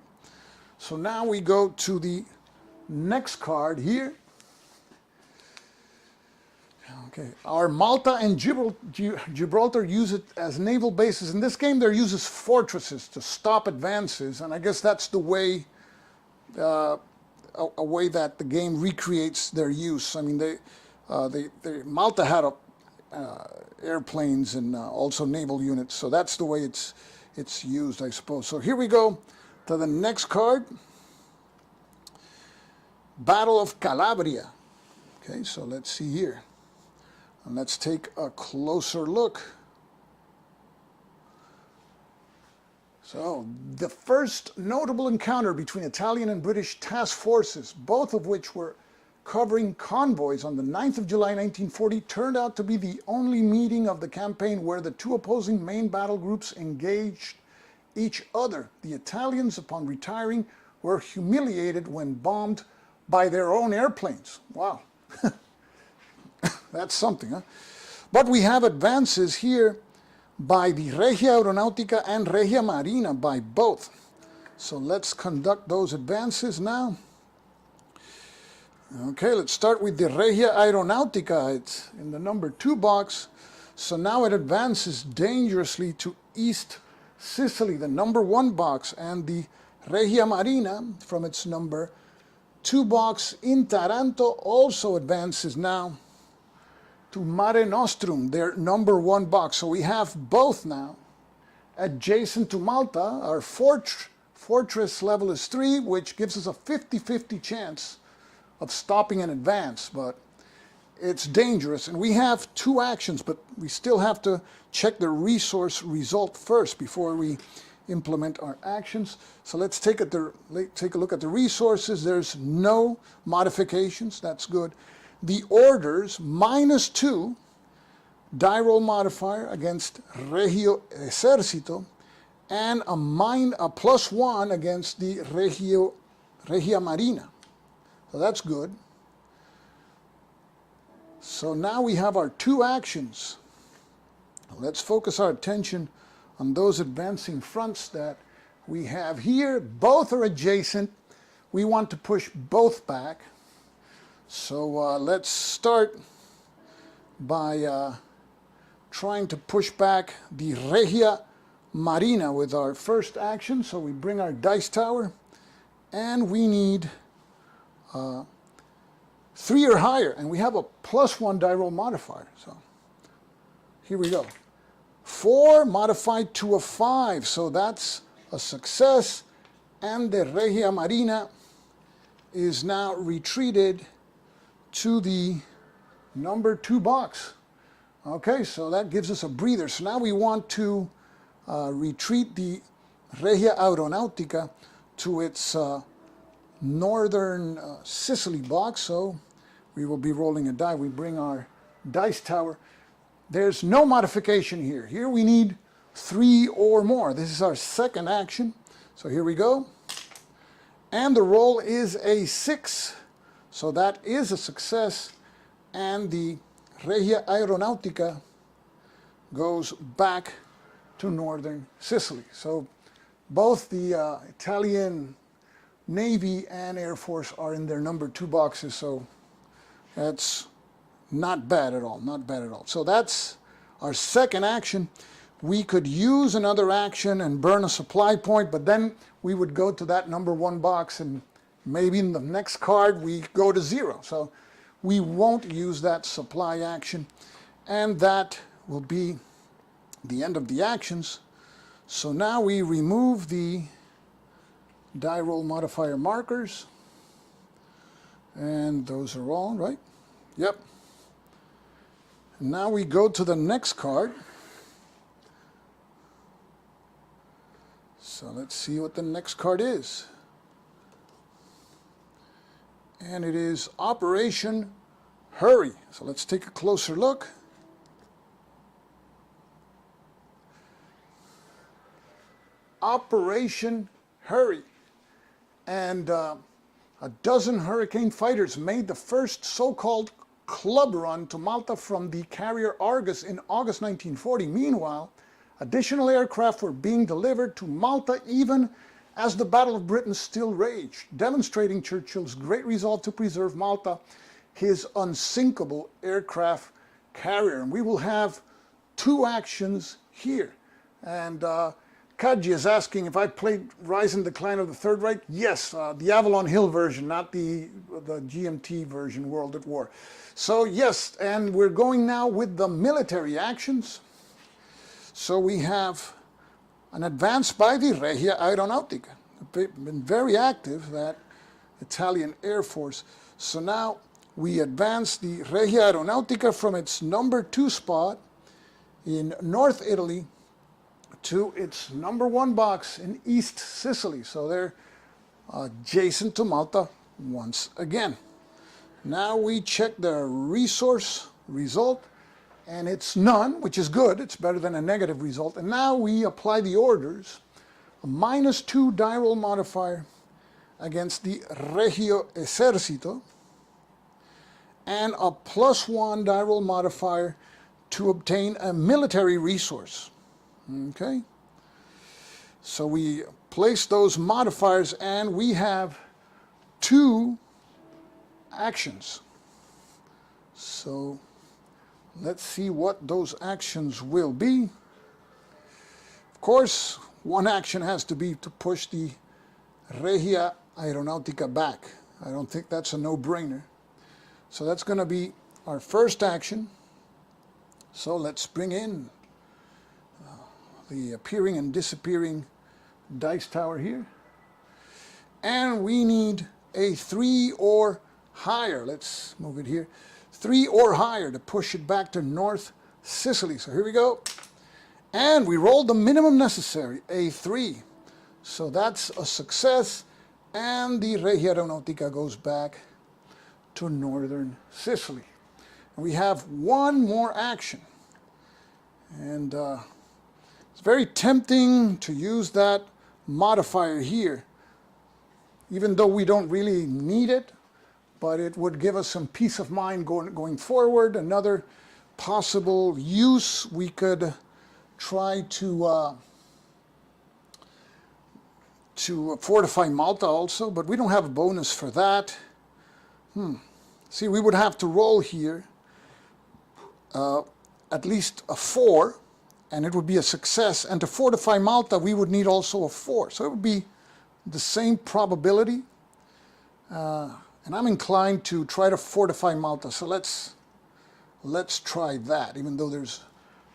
So now we go to the next card here. Okay, our Malta and Gibraltar use it as naval bases. In this game, they're used as fortresses to stop advances, and I guess that's the way, a way that the game recreates their use. I mean, Malta had airplanes and also naval units, so that's the way it's used, I suppose. So here we go to the next card, Battle of Calabria. Okay, so let's see here. And let's take a closer look. So, the first notable encounter between Italian and British task forces, both of which were covering convoys on the 9th of July 1940, turned out to be the only meeting of the campaign where the 2 opposing main battle groups engaged each other. The Italians, upon retiring, were humiliated when bombed by their own airplanes. Wow. That's something, huh? But we have advances here by the Regia Aeronautica and Regia Marina, by both. So let's conduct those advances now. Okay, let's start with the Regia Aeronautica. It's in the number 2 box. So now it advances dangerously to East Sicily, the number 1 box, and the Regia Marina from its number 2 box in Taranto also advances now to Mare Nostrum, their number 1 box. So we have both now adjacent to Malta. Our fortress level is 3, which gives us a 50-50 chance of stopping an advance, but it's dangerous. And we have 2 actions, but we still have to check the resource result first before we implement our actions. So let's take a look at the resources. There's no modifications. That's good. The orders, -2 die roll modifier against Regio Esercito, and a +1 against the Regia Marina. So that's good. So now we have our two actions. Let's focus our attention on those advancing fronts that we have here. Both are adjacent. We want to push both back. So let's start by trying to push back the Regia Marina with our first action. So we bring our dice tower, and we need 3 or higher, and we have a +1 die roll modifier. So here we go. 4 modified to a 5, so that's a success, and the Regia Marina is now retreated to the number 2 box. Okay, so that gives us a breather. So now we want to retreat the Regia Aeronautica to its northern Sicily box. So we will be rolling a die. We bring our dice tower. There's no modification here. Here we need 3 or more. This is our second action. So here we go. And the roll is a 6. So that is a success. And the Regia Aeronautica goes back to northern Sicily. So both the Italian Navy and Air Force are in their number 2 boxes. So that's not bad at all, not bad at all. So that's our second action. We could use another action and burn a supply point, but then we would go to that number 1 box, and maybe in the next card we go to 0. So we won't use that supply action, and that will be the end of the actions. So now we remove the die roll modifier markers, and those are all right. Yep. Now we go to the next card. So let's see what the next card is. And it is Operation Hurry. So let's take a closer look. Operation Hurry. And a dozen Hurricane fighters made the first so-called club run to Malta from the carrier Argus in August 1940. Meanwhile, additional aircraft were being delivered to Malta even as the Battle of Britain still raged, demonstrating Churchill's great resolve to preserve Malta, his unsinkable aircraft carrier. And we will have 2 actions here. And Kaji is asking if I played Rise and Decline of the Third Reich. Yes, the Avalon Hill version, not the GMT version, World at War. So yes, and we're going now with the military actions. So we have an advance by the Regia Aeronautica. Been very active, that Italian Air Force. So now we advance the Regia Aeronautica from its number 2 spot in North Italy to its number 1 box in East Sicily. So they're adjacent to Malta once again. Now we check the resource result, and it's none, which is good. It's better than a negative result. And now we apply the orders. A -2 die roll modifier against the Regio Esercito, and a +1 die roll modifier to obtain a military resource. Okay, so we place those modifiers, and we have 2 actions. So let's see what those actions will be. Of course, one action has to be to push the Regia Aeronautica back. I don't think that's a no-brainer. So that's going to be our first action. So let's bring in the appearing and disappearing dice tower here. And we need a 3 or higher. Let's move it here. 3 or higher to push it back to North Sicily. So here we go. And we rolled the minimum necessary, a 3. So that's a success. And the Regia Aeronautica goes back to northern Sicily. And we have 1 more action. And it's very tempting to use that modifier here, even though we don't really need it. but it would give us some peace of mind going forward. Another possible use, we could try to fortify Malta also, but we don't have a bonus for that. See, we would have to roll here at least a 4, and it would be a success. And to fortify Malta, we would need also a 4. So it would be the same probability. And I'm inclined to try to fortify Malta. So let's try that, even though there's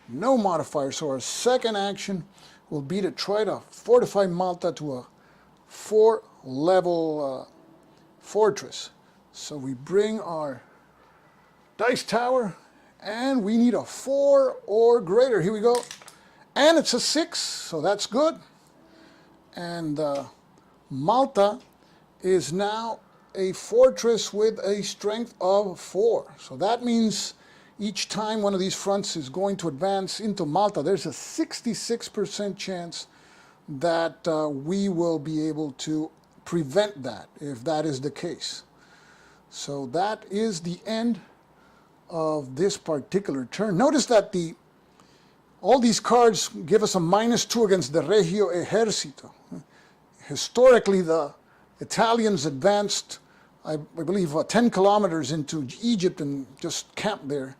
no modifier. So our second action will be to try to fortify Malta to a 4-level fortress. So we bring our dice tower, and we need a 4 or greater. Here we go. And it's a 6, so that's good. And Malta is now a fortress with a strength of 4. So that means each time one of these fronts is going to advance into Malta, there's a 66% chance that we will be able to prevent that, if that is the case. So that is the end of this particular turn. Notice that all these cards give us a -2 against the Regio Ejercito. Historically, the Italians advanced, I believe, 10 kilometers into Egypt and just camped there.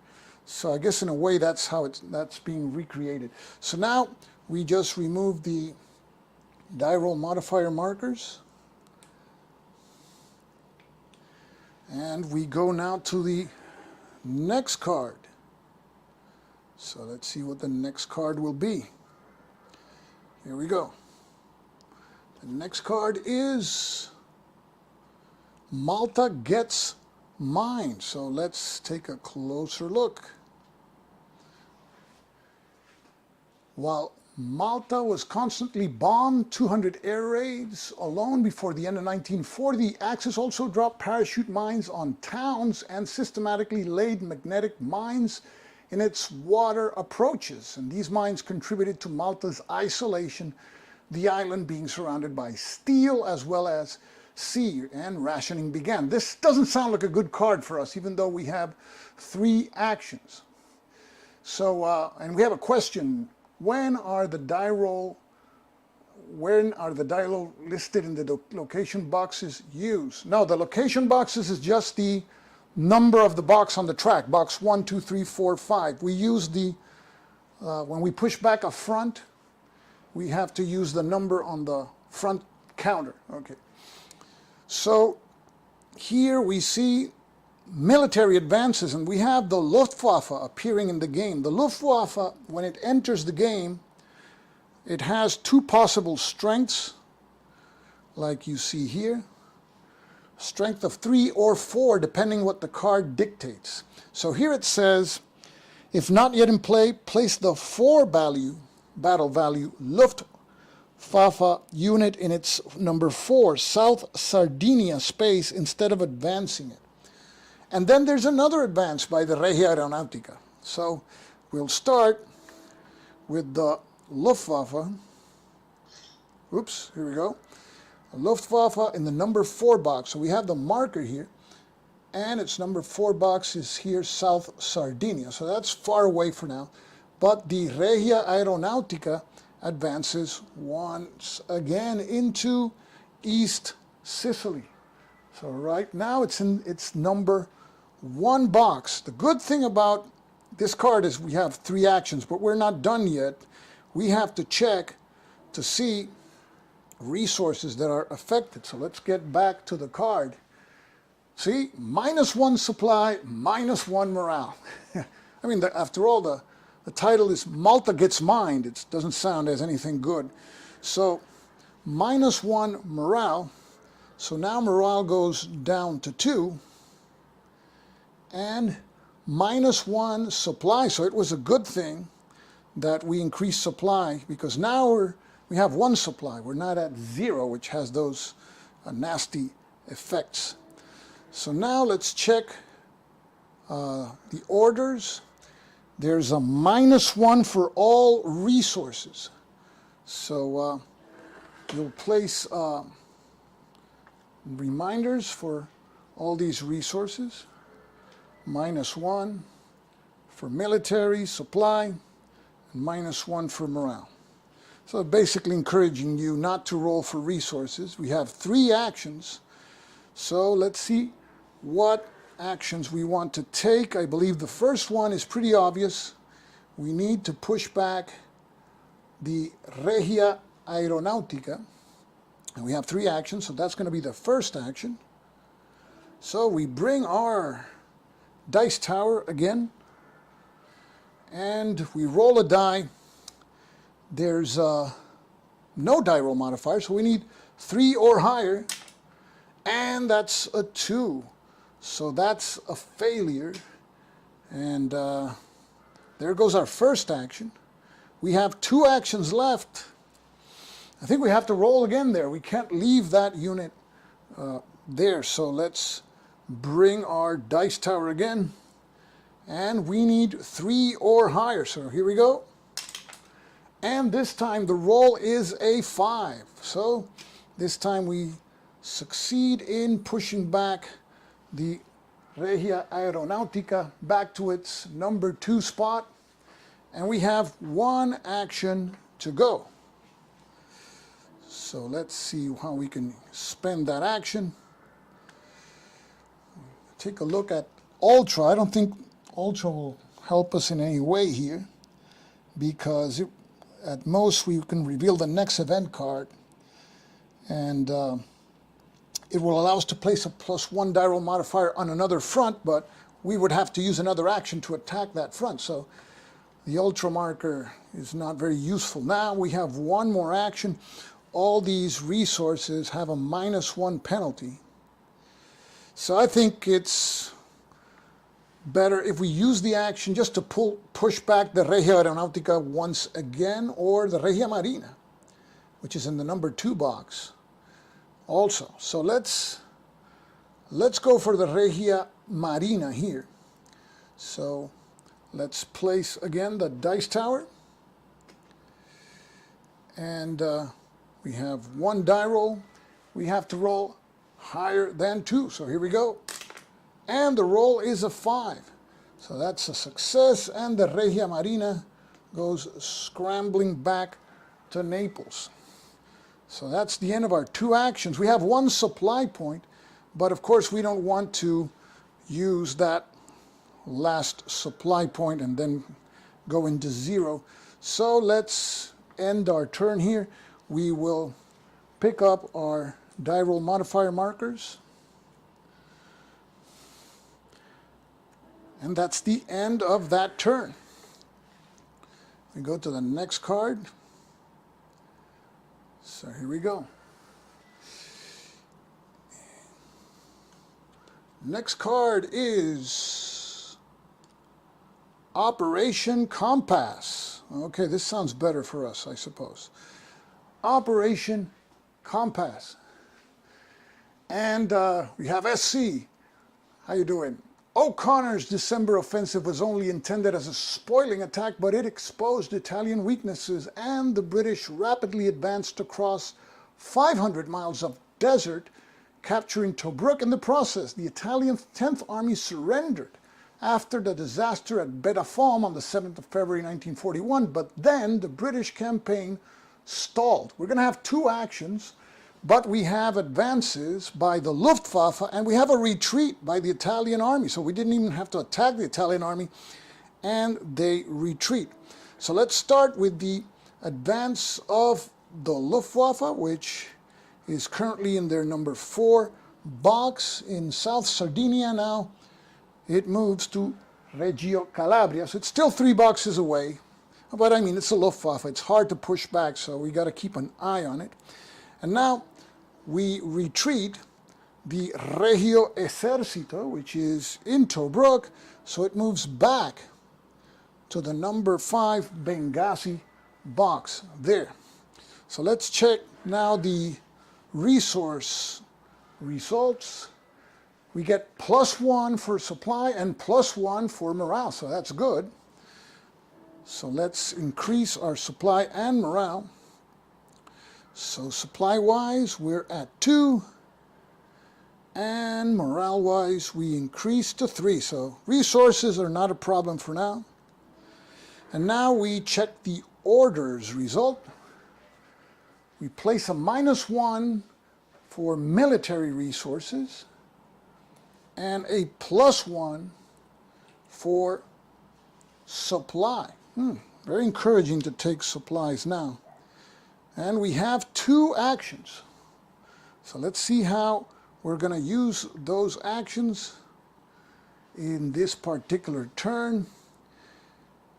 So I guess in a way that's how that's being recreated. So now we just remove the die roll modifier markers. And we go now to the next card. So let's see what the next card will be. Here we go. The next card is Malta Gets Mine. So let's take a closer look. While Malta was constantly bombed, 200 air raids alone before the end of 1940, the Axis also dropped parachute mines on towns and systematically laid magnetic mines in its water approaches. And these mines contributed to Malta's isolation, the island being surrounded by steel as well as sea, and rationing began. This doesn't sound like a good card for us, even though we have 3 actions. So, and we have a question. When are the die roll listed in the location boxes used? No, the location boxes is just the number of the box on the track, box 1, 2, 3, 4, 5. We use when we push back a front, we have to use the number on the front counter. Okay. So here we see military advances, and we have the Luftwaffe appearing in the game. The Luftwaffe, when it enters the game, it has 2 possible strengths, like you see here. Strength of 3 or 4, depending what the card dictates. So here it says, if not yet in play, place the 4 battle value Luftwaffe unit in its number 4 South Sardinia space instead of advancing it. And then there's another advance by the Regia Aeronautica. So we'll start with the Luftwaffe. Oops, here we go. Luftwaffe in the number 4 box. So we have the marker here, and its number 4 box is here, South Sardinia. So that's far away for now. But the Regia Aeronautica advances once again into East Sicily. So right now it's in its number 1 box. The good thing about this card is we have 3 actions, but we're not done yet. We have to check to see resources that are affected. So let's get back to the card. See, -1 supply, -1 morale. I mean, after all, the title is Malta Gets Mined. It doesn't sound as anything good. So -1 morale. So now morale goes down to 2. And -1 supply. So it was a good thing that we increased supply, because now we have 1 supply. We're not at 0, which has those nasty effects. So now let's check the orders. There's a -1 for all resources. So you'll place reminders for all these resources. -1 for military supply, and -1 for morale. So basically encouraging you not to roll for resources. We have 3 actions. So let's see what actions we want to take. I believe the first one is pretty obvious. We need to push back the Regia Aeronautica. And we have 3 actions, so that's going to be the first action. So we bring our dice tower again, and we roll a die. There's no die roll modifier, so we need 3 or higher, and that's a 2. So that's a failure, and there goes our first action. We have 2 actions left. I think we have to roll again there. We can't leave that unit there, so let's bring our dice tower again, and we need 3 or higher. So here we go. And this time the roll is a 5. So this time we succeed in pushing back the Regia Aeronautica back to its number 2 spot. And we have 1 action to go. So let's see how we can spend that action. Take a look at Ultra. I don't think Ultra will help us in any way here, because at most we can reveal the next event card, and it will allow us to place a +1 die roll modifier on another front, but we would have to use another action to attack that front. So the Ultra marker is not very useful. Now we have 1 more action. All these resources have a -1 penalty. So I think it's better if we use the action just to push back the Regia Aeronautica once again, or the Regia Marina, which is in the number 2 box also. So let's go for the Regia Marina here. So let's place again the dice tower, and we have 1 die roll. We have to roll higher than 2. So here we go. And the roll is a 5. So that's a success, and the Regia Marina goes scrambling back to Naples. So that's the end of our 2 actions. We have 1 supply point, but of course we don't want to use that last supply point and then go into 0. So let's end our turn here. We will pick up our die roll modifier markers. And that's the end of that turn. We go to the next card. So here we go. Next card is Operation Compass. Okay, this sounds better for us, I suppose. Operation Compass. And we have SC. How you doing? O'Connor's December offensive was only intended as a spoiling attack, but it exposed Italian weaknesses, and the British rapidly advanced across 500 miles of desert, capturing Tobruk in the process. The Italian 10th Army surrendered after the disaster at Betafom on the 7th of February 1941, but then the British campaign stalled. We're going to have 2 actions. But we have advances by the Luftwaffe, and we have a retreat by the Italian army. So we didn't even have to attack the Italian army, and they retreat. So let's start with the advance of the Luftwaffe, which is currently in their number 4 box in South Sardinia. Now it moves to Reggio Calabria. So it's still 3 boxes away. But I mean, it's a Luftwaffe. It's hard to push back, so we got to keep an eye on it. And now we retreat the Regio Esercito, which is in Tobruk, so it moves back to the number 5 Benghazi box there. So let's check now the resource results. We get +1 for supply and +1 for morale, so that's good. So let's increase our supply and morale. So supply-wise, we're at 2, And morale-wise, we increase to 3. So resources are not a problem for now. And now we check the orders result. We place a -1 for military resources and a +1 for supply. Very encouraging to take supplies now. And we have 2 actions. So let's see how we're going to use those actions in this particular turn.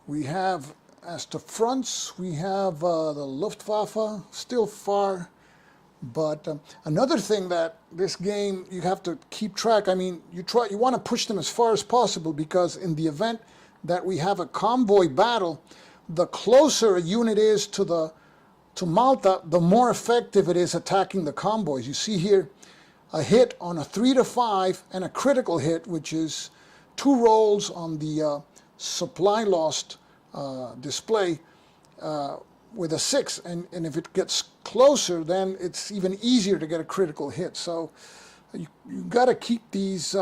We have, as to fronts, we have the Luftwaffe, still far. But another thing that this game, you have to keep track. I mean, you want to push them as far as possible, because in the event that we have a convoy battle, the closer a unit is to Malta, the more effective it is attacking the convoys. You see here a hit on a 3 to 5 and a critical hit, which is 2 rolls on the supply lost display with a 6. And if it gets closer, then it's even easier to get a critical hit. So you got to keep these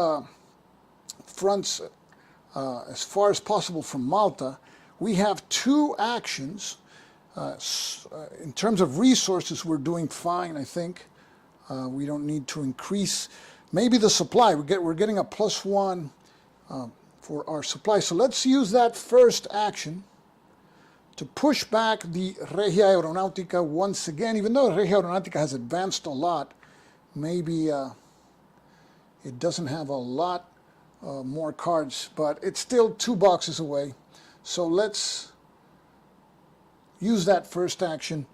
fronts as far as possible from Malta. We have 2 actions. In terms of resources, we're doing fine, I think. We don't need to increase. Maybe the supply. We're getting a +1 for our supply. So let's use that first action to push back the Regia Aeronautica once again. Even though Regia Aeronautica has advanced a lot, maybe it doesn't have a lot more cards, but it's still 2 boxes away. So let's use that first action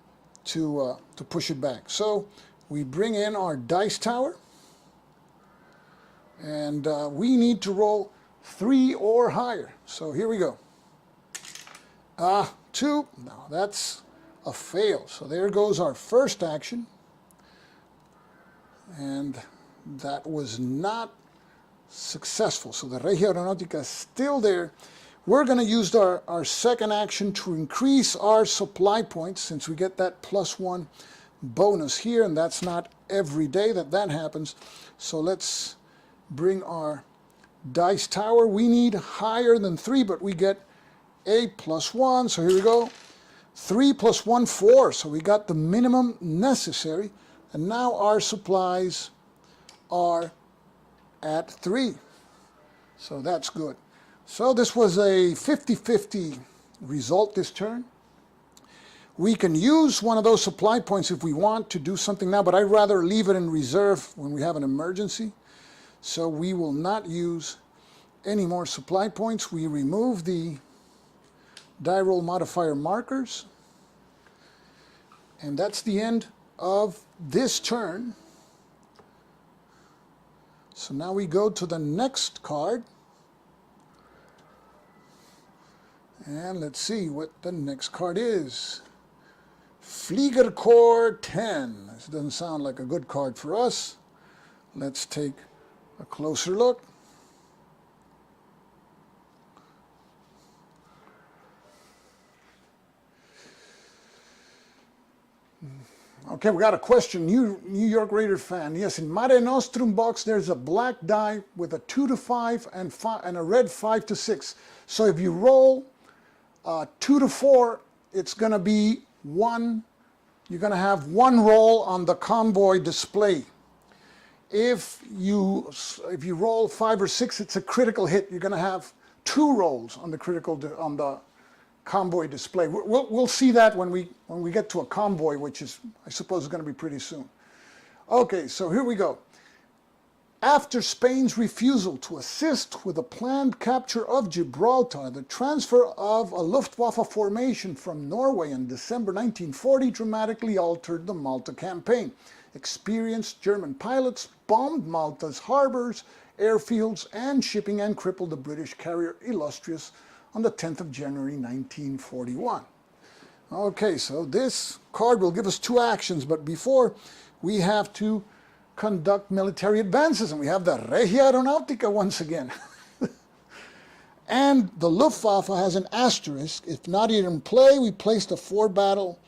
to push it back. So we bring in our dice tower, and we need to roll 3 or higher. So here we go. 2. No, that's a fail. So there goes our first action, and that was not successful. So the Regia Aeronautica is still there. We're going to use our second action to increase our supply points, since we get that +1 bonus here, and that's not every day that happens. So let's bring our dice tower. We need higher than 3, but we get a +1. So here we go. 3 + 1, 4. So we got the minimum necessary, and now our supplies are at 3. So that's good. So this was a 50-50 result this turn. We can use one of those supply points if we want to do something now, but I'd rather leave it in reserve when we have an emergency. So we will not use any more supply points. We remove the die roll modifier markers. And that's the end of this turn. So now we go to the next card. And let's see what the next card is. Fliegerkorps 10. This doesn't sound like a good card for us. Let's take a closer look. Okay, we got a question. New York Raider fan. Yes, in Mare Nostrum box, there's a black die with a 2 to 5 and a red 5 to 6. So if you roll 2 to 4, it's going to be 1. You're going to have 1 roll on the convoy display. If you roll 5 or 6, it's a critical hit. You're going to have 2 rolls on the convoy display. We'll see that when we get to a convoy, which is, I suppose, is going to be pretty soon. Okay, so here we go. After Spain's refusal to assist with the planned capture of Gibraltar, the transfer of a Luftwaffe formation from Norway in December 1940 dramatically altered the Malta campaign. Experienced German pilots bombed Malta's harbors, airfields, and shipping, and crippled the British carrier Illustrious on the 10th of January 1941. Okay, so this card will give us 2 actions, but before we have to conduct military advances, and we have the Regia Aeronautica once again. And the Luftwaffe has an asterisk. If not in play, we placed a 4 battle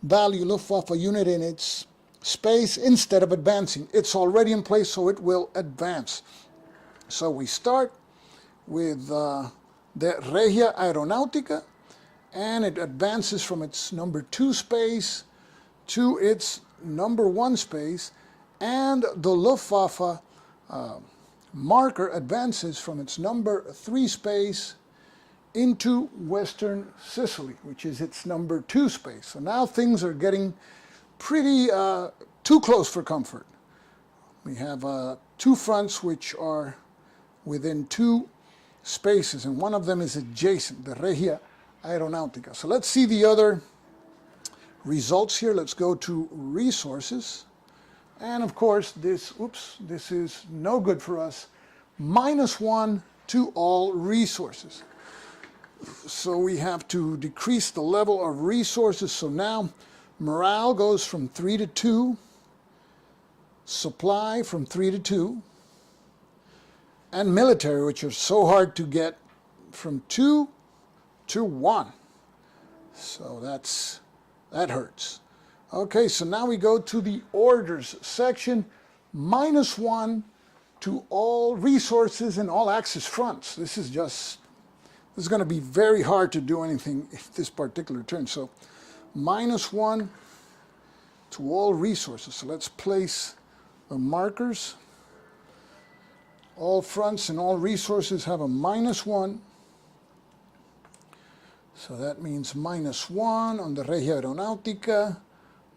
value Luftwaffe unit in its space instead of advancing. It's already in place, so it will advance. So we start with the Regia Aeronautica, and it advances from its number 2 space to its number 1 space, and the Luftwaffe marker advances from its number 3 space into Western Sicily, which is its number 2 space. So now things are getting pretty too close for comfort. We have 2 fronts which are within 2 spaces, and one of them is adjacent, the Regia Aeronautica. So let's see the other results here. Let's go to resources. And of course, this is no good for us. -1 to all resources. So we have to decrease the level of resources. So now morale goes from 3 to 2, supply from 3 to 2, and military, which are so hard to get, from 2 to 1. So that hurts. Okay, so now we go to the orders section. -1 to all resources and all axis fronts. This is going to be very hard to do anything this particular turn. So -1 to all resources. So let's place the markers. All fronts and all resources have a -1. So that means -1 on the Regia Aeronautica,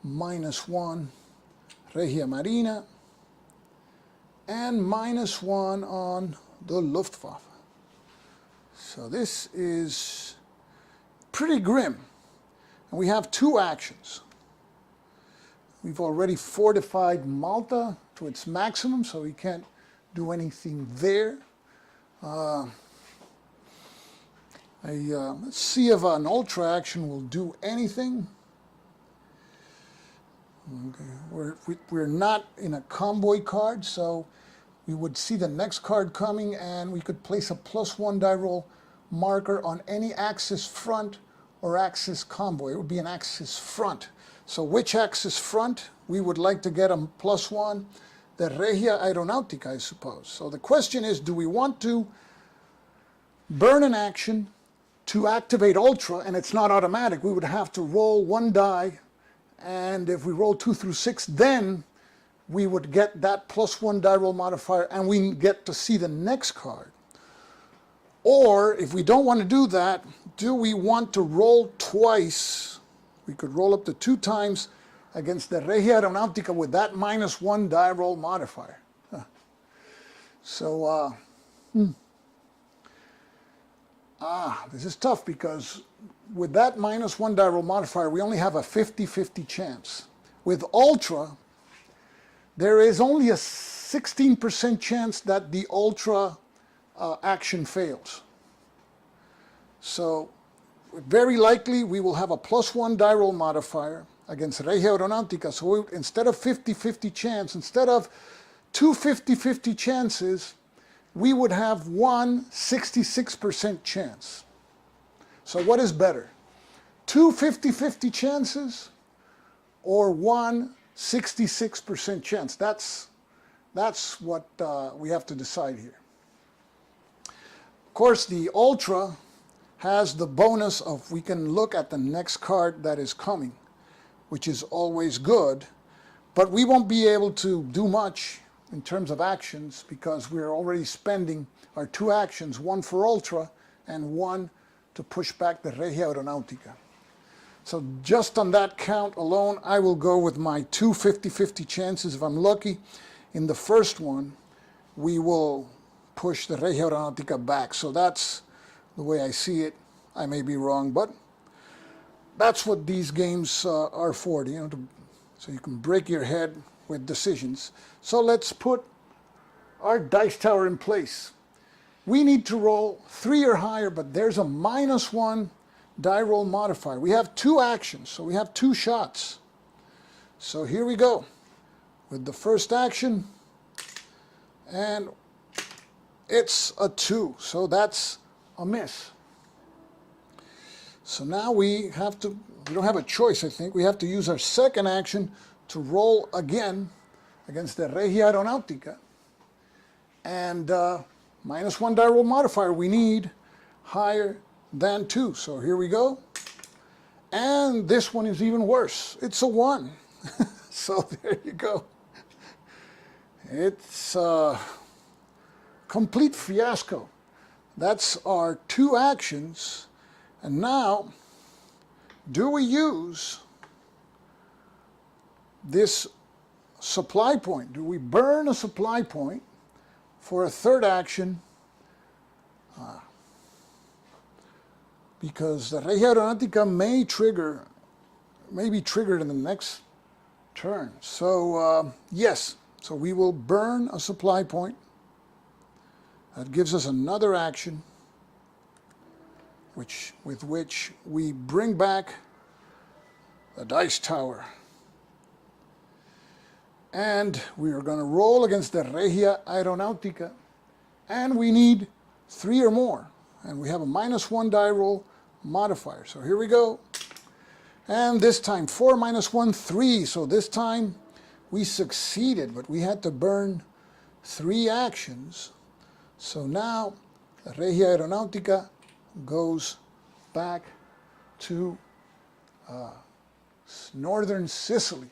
-1 Regia Marina, and -1 on the Luftwaffe. So this is pretty grim. And we have 2 actions. We've already fortified Malta to its maximum, so we can't do anything there. Let's see if an ultra action will do anything. Okay. We're not in a convoy card, so we would see the next card coming, and we could place a +1 die roll marker on any axis front or axis convoy. It would be an axis front. So which axis front? We would like to get a +1. The Regia Aeronautica, I suppose. So the question is, do we want to burn an action to activate Ultra, and it's not automatic? We would have to roll 1 die, and if we roll 2 through 6, then we would get that +1 die roll modifier, and we get to see the next card. Or, if we don't want to do that, do we want to roll twice? We could roll up to 2 times against the Regia Aeronautica with that -1 die roll modifier. So, this is tough, because with that -1 die roll modifier, we only have a 50-50 chance. With Ultra, there is only a 16% chance that the Ultra action fails. So, very likely we will have a +1 die roll modifier against Regia Aeronautica. So instead of 50-50 chance, instead of 2 50-50 chances, we would have 1 66% chance. So what is better? 2 50-50 chances or 1 66% chance? That's what we have to decide here. Of course, the Ultra has the bonus of we can look at the next card that is coming, which is always good, but we won't be able to do much in terms of actions because we're already spending our 2 actions, 1 for Ultra and 1 to push back the Regia Aeronautica. So just on that count alone, I will go with my 2 50-50 chances. If I'm lucky, in the first one, we will push the Regia Aeronautica back. So that's the way I see it. I may be wrong, but that's what these games are for, so you can break your head with decisions. So let's put our dice tower in place. We need to roll 3 or higher, but there's a -1 die roll modifier. We have 2 actions, so we have 2 shots. So here we go with the first action, and it's a 2, so that's a miss. So now we don't have a choice, I think. We have to use our second action to roll again against the Regia Aeronautica. And -1 die roll modifier, we need higher than 2. So here we go. And this one is even worse. It's a 1. So there you go. It's a complete fiasco. That's our 2 actions. And now, do we use this supply point? Do we burn a supply point for a 3rd action? Because the Regia Aeronautica may be triggered in the next turn. So yes, so we will burn a supply point. That gives us another action, with which we bring back the dice tower. And we are going to roll against the Regia Aeronautica, and we need 3 or more. And we have a -1 die roll modifier. So here we go. And this time 4 -1, 3. So this time we succeeded, but we had to burn 3 actions. So now the Regia Aeronautica goes back to northern Sicily.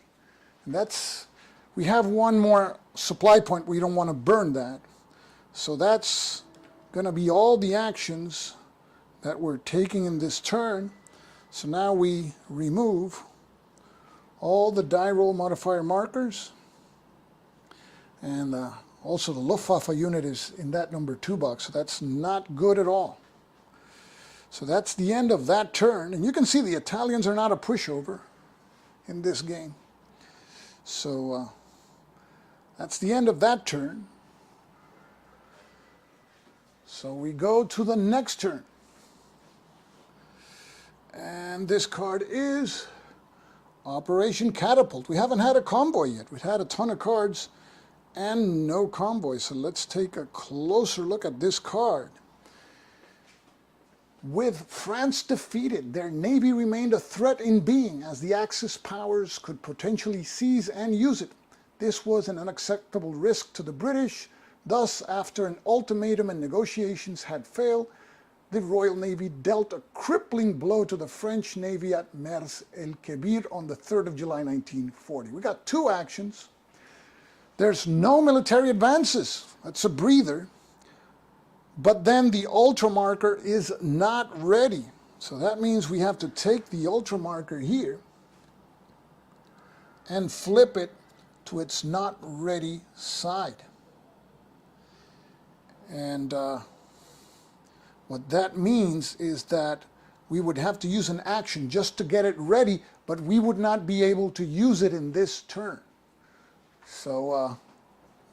And we have 1 more supply point. We don't want to burn that. So that's going to be all the actions that we're taking in this turn. So now we remove all the die roll modifier markers. And also the Luftwaffe unit is in that number 2 box, so that's not good at all. So that's the end of that turn. And you can see the Italians are not a pushover in this game. So that's the end of that turn. So we go to the next turn. And this card is Operation Catapult. We haven't had a convoy yet. We've had a ton of cards and no convoy. So let's take a closer look at this card. With France defeated, their navy remained a threat in being, as the Axis powers could potentially seize and use it. This was an unacceptable risk to the British. Thus, after an ultimatum and negotiations had failed, the Royal Navy dealt a crippling blow to the French Navy at Mers el-Kebir on the 3rd of July 1940. We got 2 actions. There's no military advances. That's a breather. But then the ultra marker is not ready. So that means we have to take the ultra marker here and flip it to its not ready side. And what that means is that we would have to use an action just to get it ready, but we would not be able to use it in this turn. So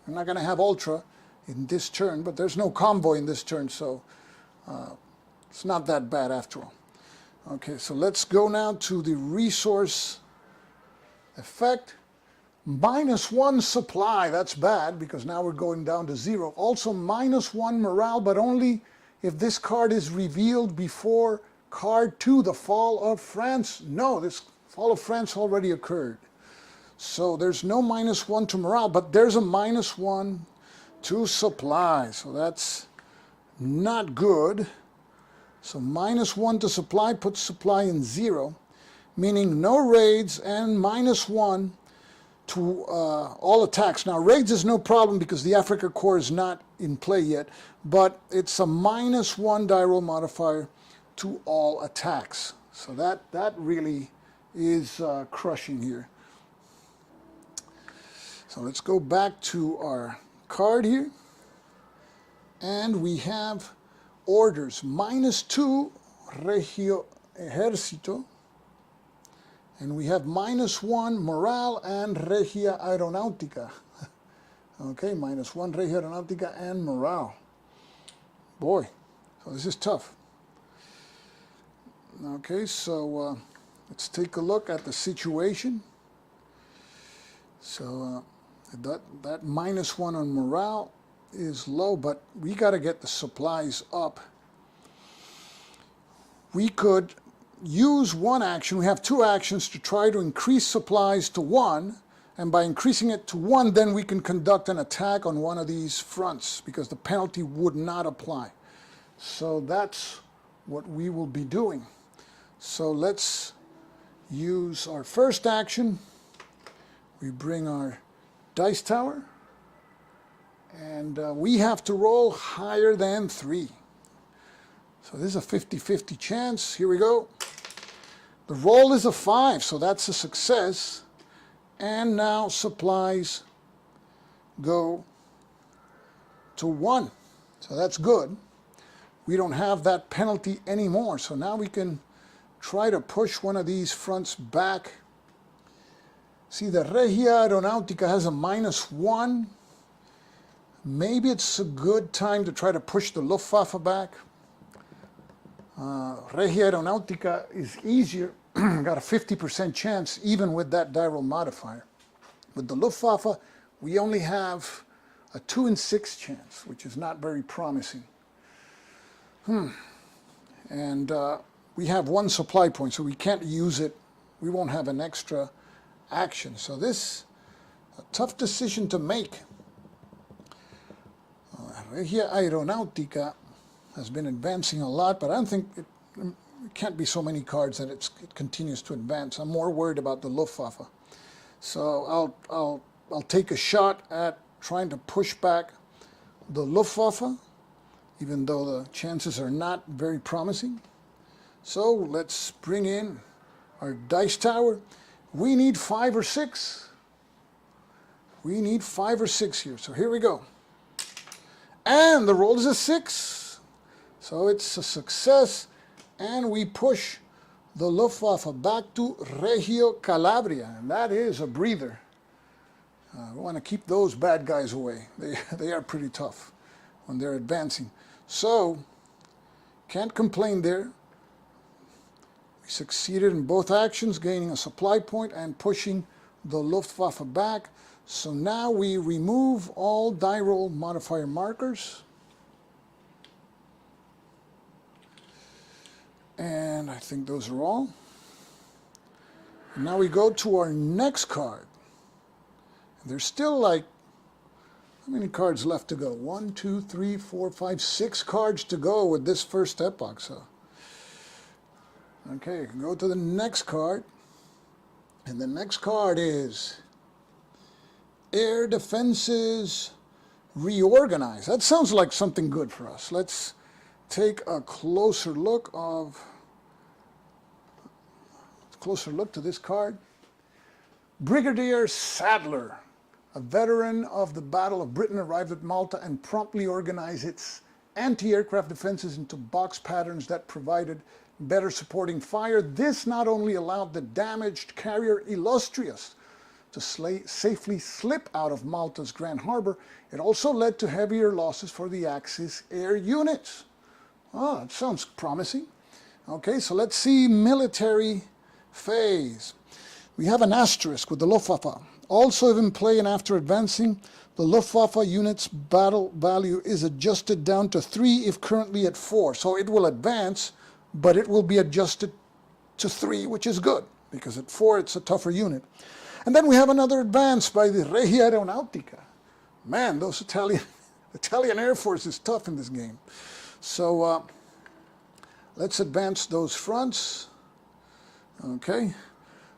we're not going to have ultra in this turn, but there's no convoy in this turn, so it's not that bad after all. Okay, so let's go now to the resource effect. -1 supply, that's bad because now we're going down to 0. Also -1 morale, but only if this card is revealed before card 2, the Fall of France. No, this Fall of France already occurred. So there's no -1 to morale, but there's a -1 to supply. So that's not good. So -1 to supply puts supply in 0, meaning no raids, and -1 to all attacks. Now raids is no problem because the Africa Corps is not in play yet, but it's a -1 die roll modifier to all attacks. So that really is crushing here. So let's go back to our card here, and we have orders -2 Regio Ejercito, and we have -1 morale and Regia Aeronautica. Okay, -1 Regia Aeronautica and morale. Boy, so this is tough. Okay, so let's take a look at the situation. So that -1 on morale is low, but we got to get the supplies up. We could use one action. We have 2 actions to try to increase supplies to 1. And by increasing it to 1, then we can conduct an attack on one of these fronts because the penalty would not apply. So that's what we will be doing. So let's use our first action. We bring our dice tower, and we have to roll higher than 3. So this is a 50-50 chance. Here we go. The roll is a 5, so that's a success. And now supplies go to 1. So that's good. We don't have that penalty anymore. So now we can try to push one of these fronts back. See, the Regia Aeronautica has a -1. Maybe it's a good time to try to push the Luftwaffe back. Regia Aeronautica is easier, got a 50% chance even with that die roll modifier. With the Luftwaffe, we only have a 2 in 6 chance, which is not very promising. And we have 1 supply point, so we can't use it. We won't have an extra action. So this is a tough decision to make. Regia Aeronautica has been advancing a lot, but I don't think it can't be so many cards that it continues to advance. I'm more worried about the Luftwaffe. So I'll take a shot at trying to push back the Luftwaffe, even though the chances are not very promising. So let's bring in our dice tower. We need 5 or 6. We need 5 or 6 here. So here we go. And the roll is a 6. So it's a success. And we push the Luftwaffe back to Reggio Calabria. And that is a breather. We want to keep those bad guys away. They are pretty tough when they're advancing. So, can't complain there. We succeeded in both actions, gaining a supply point and pushing the Luftwaffe back. So now we remove all die roll modifier markers. And I think those are all. And now we go to our next card. There's still like, how many cards left to go? 1, 2, 3, 4, 5, 6 cards to go with this first epoch. So, okay, go to the next card. And the next card is Air Defenses Reorganized. That sounds like something good for us. Let's take a closer look to this card. Brigadier Sadler, a veteran of the Battle of Britain, arrived at Malta and promptly organized its anti-aircraft defenses into box patterns that provided better supporting fire. This not only allowed the damaged carrier Illustrious to safely slip out of Malta's Grand Harbor, it also led to heavier losses for the Axis air units. Oh, that sounds promising. Okay, so let's see military phase. We have an asterisk with the Luftwaffe. Also in play and after advancing, the Luftwaffe unit's battle value is adjusted down to 3 if currently at 4. So it will advance, but it will be adjusted to 3, which is good, because at 4 it's a tougher unit. And then we have another advance by the Regia Aeronautica. Man, those Italian Air Force is tough in this game. So let's advance those fronts. Okay.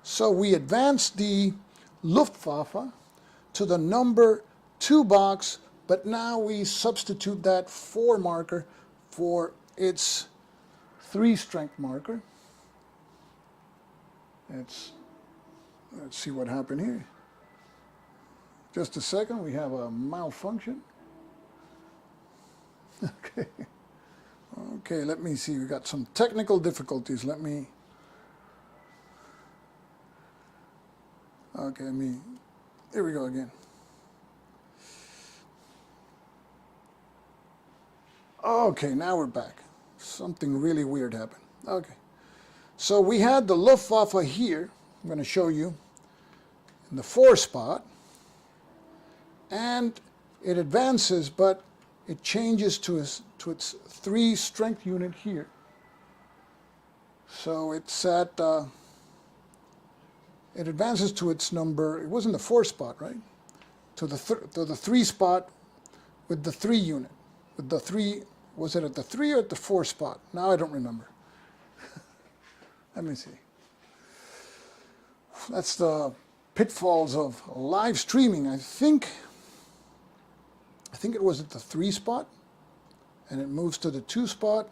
So we advance the Luftwaffe to the number 2 box, but now we substitute that 4 marker for its 3 strength marker. Let's see what happened here. Just a second, we have a malfunction. Okay, let me see. We got some technical difficulties. Here we go again. Okay, now we're back. Something really weird happened. Okay. So we had the Luftwaffe here. I'm going to show you in the 4 spot. And it advances, but it changes to its 3 strength unit here. So it's at it advances to its number, it wasn't the 4 spot, right? To the 3 spot with the 3 unit. With the 3, was it at the 3 or at the 4 spot? Now I don't remember. Let me see. That's the pitfalls of live streaming. I think it was at the 3 spot and it moves to the 2 spot,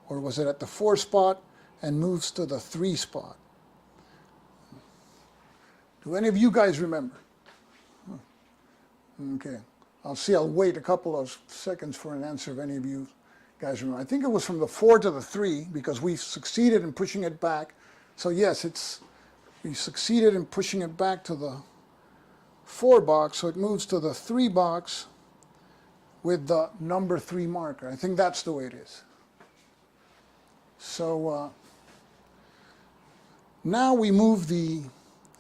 or was it at the 4 spot and moves to the 3 spot? Do any of you guys remember? Okay, I'll wait a couple of seconds for an answer if any of you guys remember. I think it was from the 4 to the 3 because we succeeded in pushing it back. So yes, we succeeded in pushing it back to the 4 box, so it moves to the 3 box with the number 3 marker. I think that's the way it is. So now we move the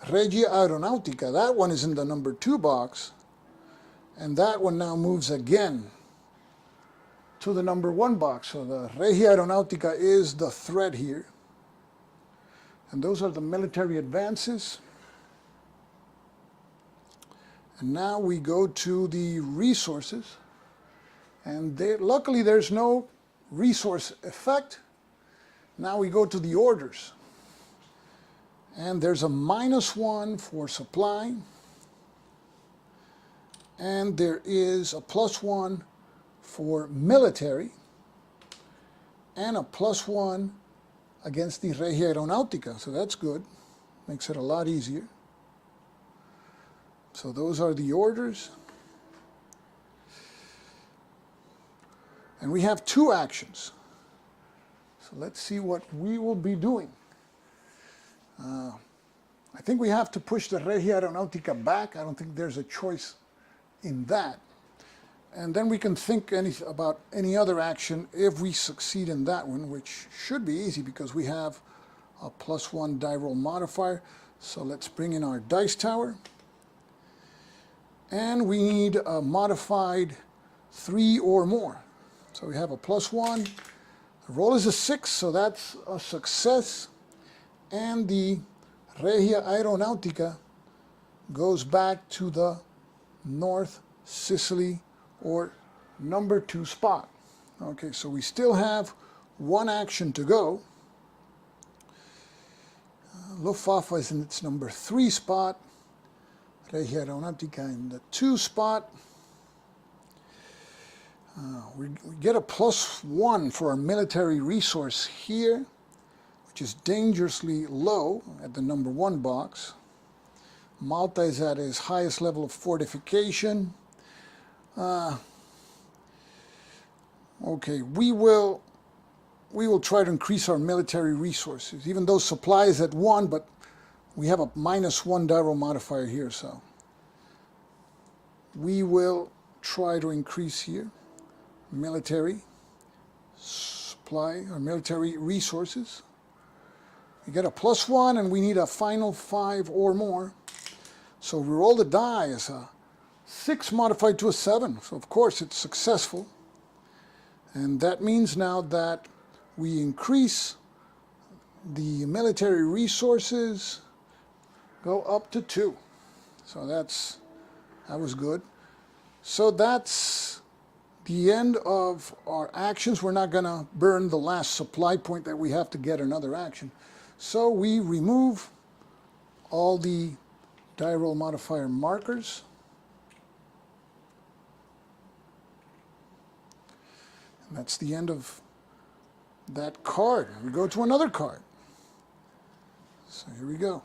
Regia Aeronautica. That one is in the number 2 box, and that one now moves again to the number 1 box. So the Regia Aeronautica is the thread here. And those are the military advances. And now we go to the resources. And luckily there's no resource effect. Now we go to the orders. And there's a -1 for supply. And there is a +1 for military. And a +1 against the Regia Aeronautica. So that's good. Makes it a lot easier. So those are the orders. And we have 2 actions. So let's see what we will be doing. I think we have to push the Regia Aeronautica back. I don't think there's a choice in that. And then we can think about any other action if we succeed in that one, which should be easy because we have a +1 die roll modifier. So let's bring in our dice tower. And we need a modified 3 or more. So we have a +1. The roll is a 6, so that's a success. And the Regia Aeronautica goes back to the North Sicily or number 2 spot. Okay, so we still have 1 action to go. Luftwaffe is in its number 3 spot. Regia Aeronautica in the 2 spot. We get a +1 for our military resource here, which is dangerously low at the number 1 box. Malta is at its highest level of fortification. Okay, we will try to increase our military resources, even though supply is at 1, but we have a -1 die roll modifier here, so we will try to increase here military supply or military resources. We get a +1 and we need a final 5 or more. So we roll the die as a 6 modified to a 7. So of course it's successful. And that means now that we increase the military resources, go up to 2. So that was good. So that's the end of our actions. We're not going to burn the last supply point that we have to get another action. So we remove all the die roll modifier markers. And that's the end of that card. We go to another card. So here we go.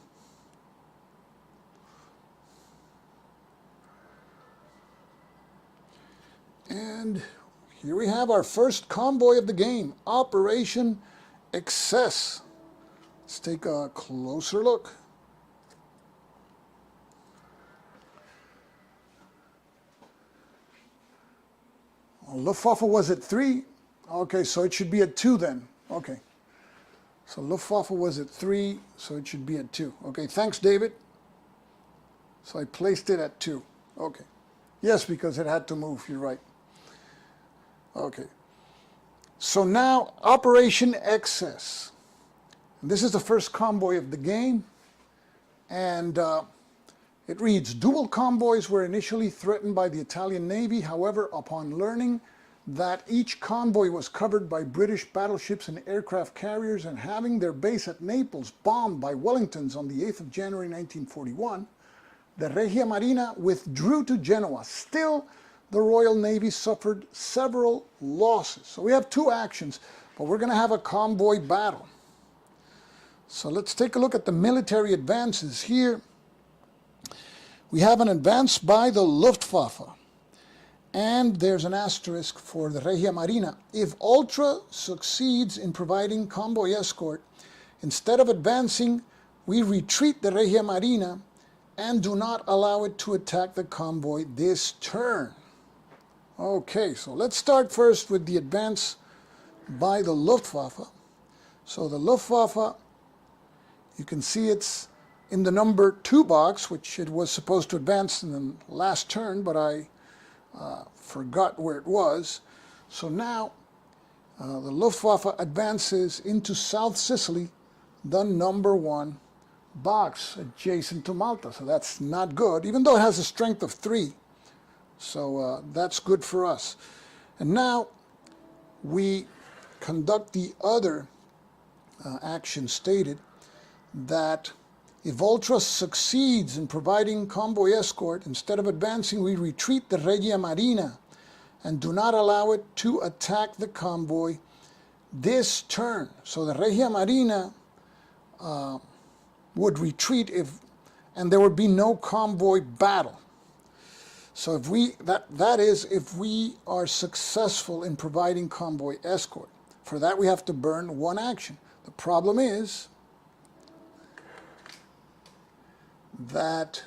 And here we have our first convoy of the game, Operation Excess. Let's take a closer look. Well, Luftwaffe was at 3. Okay, so it should be at 2 then. Okay. So Luftwaffe was at 3, so it should be at 2. Okay, thanks, David. So I placed it at 2. Okay. Yes, because it had to move, you're right. Okay. So now, Operation Excess. This is the first convoy of the game. And it reads, dual convoys were initially threatened by the Italian Navy. However, upon learning that each convoy was covered by British battleships and aircraft carriers and having their base at Naples bombed by Wellingtons on the 8th of January 1941, the Regia Marina withdrew to Genoa. Still, the Royal Navy suffered several losses. So we have two actions, but we're going to have a convoy battle. So let's take a look at the military advances here. We have an advance by the Luftwaffe, and there's an asterisk for the Regia Marina. If Ultra succeeds in providing convoy escort, instead of advancing, we retreat the Regia Marina and do not allow it to attack the convoy this turn. Okay, so let's start first with the advance by the Luftwaffe. So the Luftwaffe, you can see it's in the number 2 box, which it was supposed to advance in the last turn, but I forgot where it was. So now the Luftwaffe advances into South Sicily, the number 1 box, adjacent to Malta. So that's not good, even though it has a strength of 3. So that's good for us. And now we conduct the other action stated, that if Ultra succeeds in providing convoy escort, instead of advancing, we retreat the Regia Marina and do not allow it to attack the convoy this turn. So the Regia Marina would retreat and there would be no convoy battle. So if that is if we are successful in providing convoy escort. For that we have to burn 1 action. The problem is that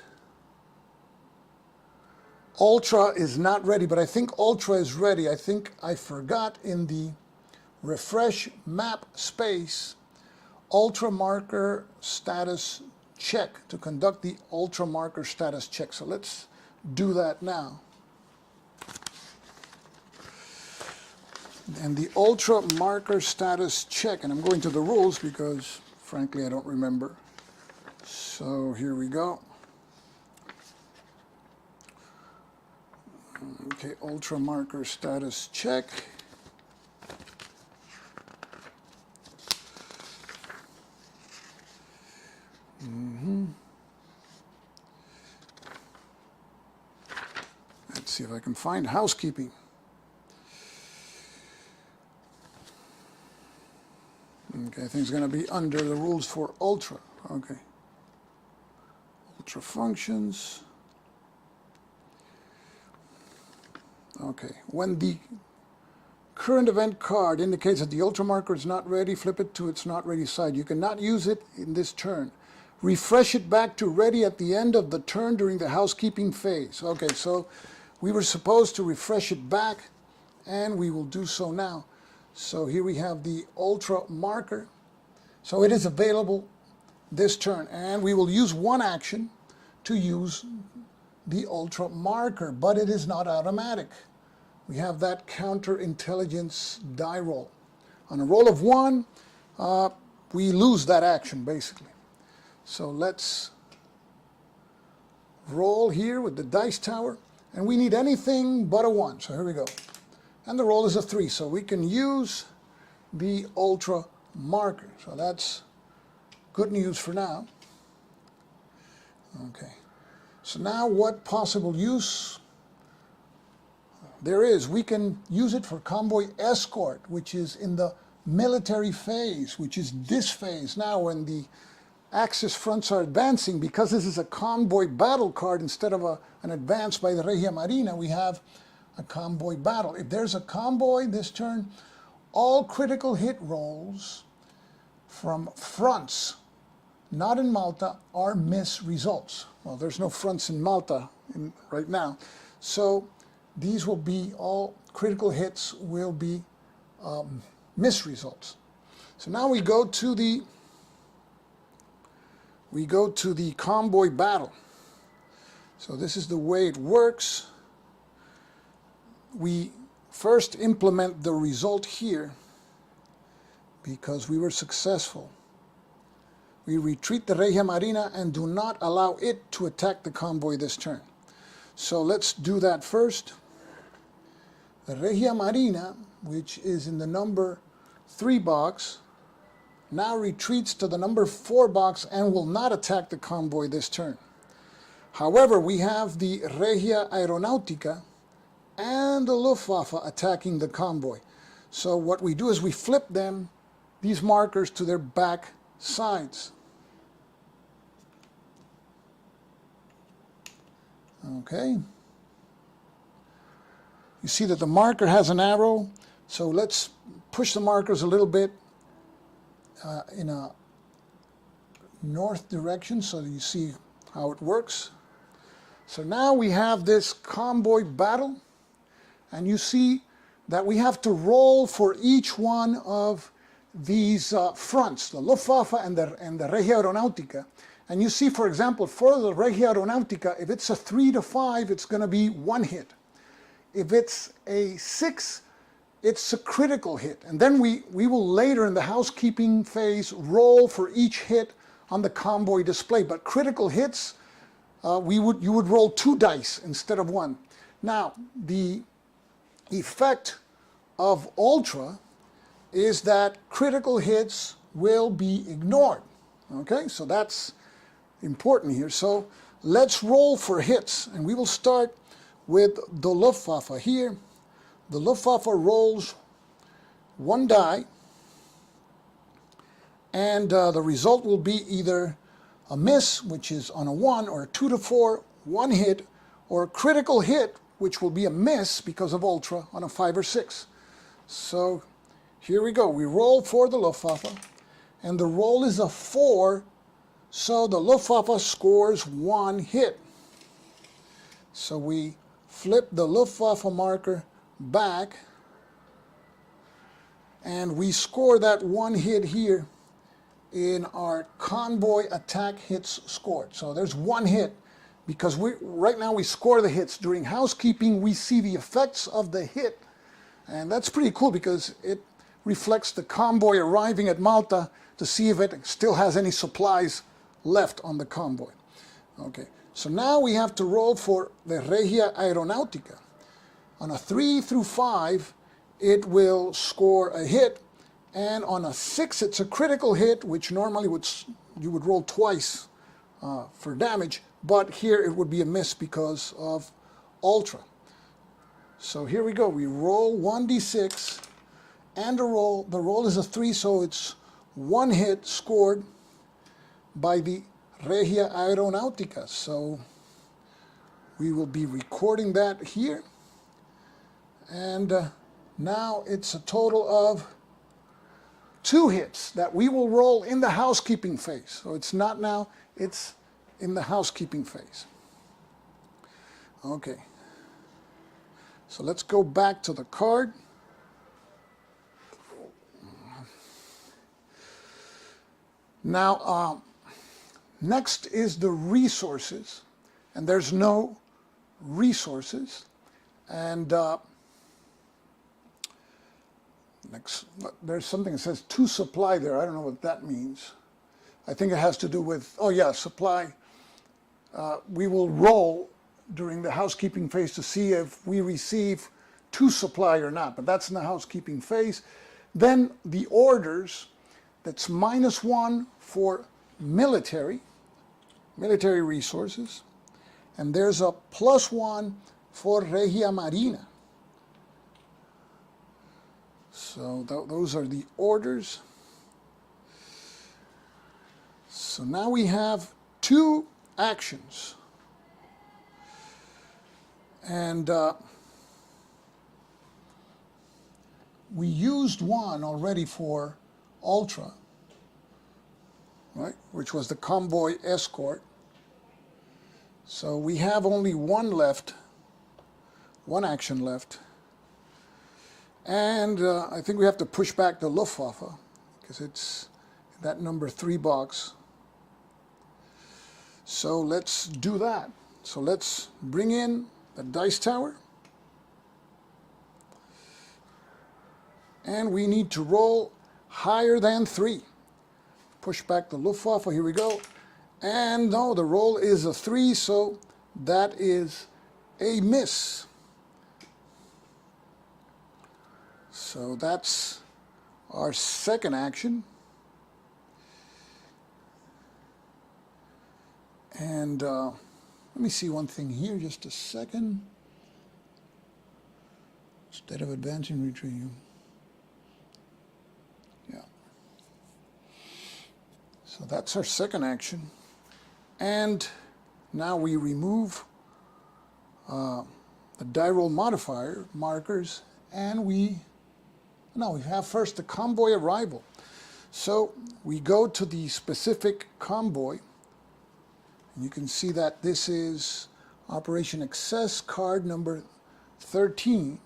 Ultra is not ready, but I think Ultra is ready. I think I forgot in the refresh map space Ultra marker status check to conduct the Ultra marker status check. So let's do that now. And the Ultra marker status check, and I'm going to the rules because frankly I don't remember. So here we go. Okay, Ultra marker status check. Let's see if I can find housekeeping. Okay, I think it's going to be under the rules for Ultra. Okay. Ultra functions. Okay, when the current event card indicates that the Ultra marker is not ready, flip it to its not ready side. You cannot use it in this turn. Refresh it back to ready at the end of the turn during the housekeeping phase. Okay, so we were supposed to refresh it back, and we will do so now. So here we have the Ultra marker. So it is available this turn, and we will use 1 action to use the Ultra marker, but it is not automatic. We have that counterintelligence die roll. On a roll of 1, we lose that action basically. So let's roll here with the dice tower, and we need anything but a 1. So here we go. And the roll is a 3, so we can use the Ultra marker. So that's good news for now. Okay. So now what possible use there is? We can use it for convoy escort, which is in the military phase, which is this phase. Now when the Axis fronts are advancing, because this is a convoy battle card instead of an advance by the Regia Marina, we have a convoy battle. If there's a convoy this turn, all critical hit rolls from fronts not in Malta are miss results. Well, there's no fronts in Malta right now, so these will be all critical hits will be miss results. So now we go to the convoy battle. So this is the way it works. We first implement the result here because we were successful. We retreat the Regia Marina and do not allow it to attack the convoy this turn. So let's do that first. The Regia Marina, which is in the number 3 box, now retreats to the number 4 box and will not attack the convoy this turn. However, we have the Regia Aeronautica and the Luftwaffe attacking the convoy. So what we do is we flip them, these markers, to their back sides. Okay. You see that the marker has an arrow, so let's push the markers a little bit in a north direction so that you see how it works. So now we have this convoy battle, and you see that we have to roll for each one of these fronts, the Luftwaffe and the Regia Aeronautica. And you see, for example, for the Regia Aeronautica, if it's a 3 to 5, it's going to be 1 hit. If it's a 6, it's a critical hit. And then we will later in the housekeeping phase roll for each hit on the convoy display. But critical hits, you would roll 2 dice instead of 1. Now, the effect of Ultra is that critical hits will be ignored. Okay, so that's important here. So let's roll for hits, and we will start with the Luftwaffe here. The Luftwaffe rolls 1 die, and the result will be either a miss, which is on a 1, or a 2 to 4, 1 hit, or a critical hit, which will be a miss because of Ultra on a 5 or 6. So here we go. We roll for the Luftwaffe, and the roll is a 4, so the Luftwaffe scores 1 hit. So we flip the Luftwaffe marker back, and we score that 1 hit here in our convoy attack hits scored. So there's 1 hit, because right now we score the hits. During housekeeping, we see the effects of the hit, and that's pretty cool because it reflects the convoy arriving at Malta to see if it still has any supplies left on the convoy. Okay, so now we have to roll for the Regia Aeronautica. On a 3 through 5, it will score a hit, and on a 6, it's a critical hit, which normally you would roll twice for damage, but here it would be a miss because of Ultra. So here we go. We roll 1d6, and the roll is a 3, so it's 1 hit scored by the Regia Aeronautica. So we will be recording that here, and now it's a total of 2 hits that we will roll in the housekeeping phase. So it's not now, it's in the housekeeping phase. Okay, so let's go back to the card. Now, next is the resources, and there's no resources. And next, there's something that says to supply there. I don't know what that means. I think it has to do with, oh yeah, supply. We will roll during the housekeeping phase to see if we receive to supply or not, but that's in the housekeeping phase. Then the orders, that's -1 for military resources, and there's a +1 for Regia Marina. So those are the orders. So now we have 2 actions, and we used 1 already for Ultra, right, which was the convoy escort. So we have only 1 left, 1 action left. And I think we have to push back the Luftwaffe because it's that number 3 box. So let's do that. So let's bring in the dice tower. And we need to roll higher than 3. push back the Luftwaffe. Here we go. And no, the roll is a 3, so that is a miss. So that's our second action. And let me see one thing here, just a second. Instead of advancing, retreating. Yeah. So that's our second action. And now we remove the die roll modifier markers, and we have first the convoy arrival. So we go to the specific convoy. And you can see that this is Operation Access card number 13.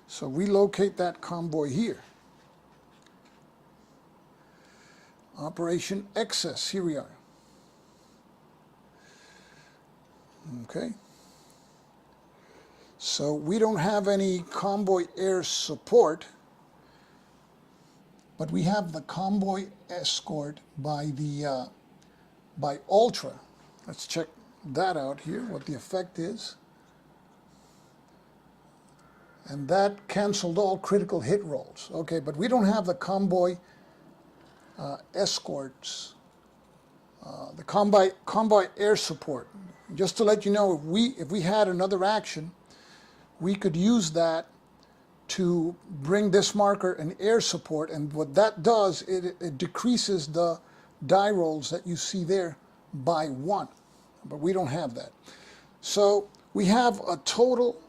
So we locate that convoy here. Operation Excess, here we are. Okay. So we don't have any convoy air support, but we have the convoy escort by Ultra. Let's check that out here, what the effect is. And that canceled all critical hit rolls. Okay, but we don't have the convoy escorts, the convoy air support. Just to let you know, if we had another action, we could use that to bring this marker an air support, and what that does, it decreases the die rolls that you see there by 1, but we don't have that. So we have a total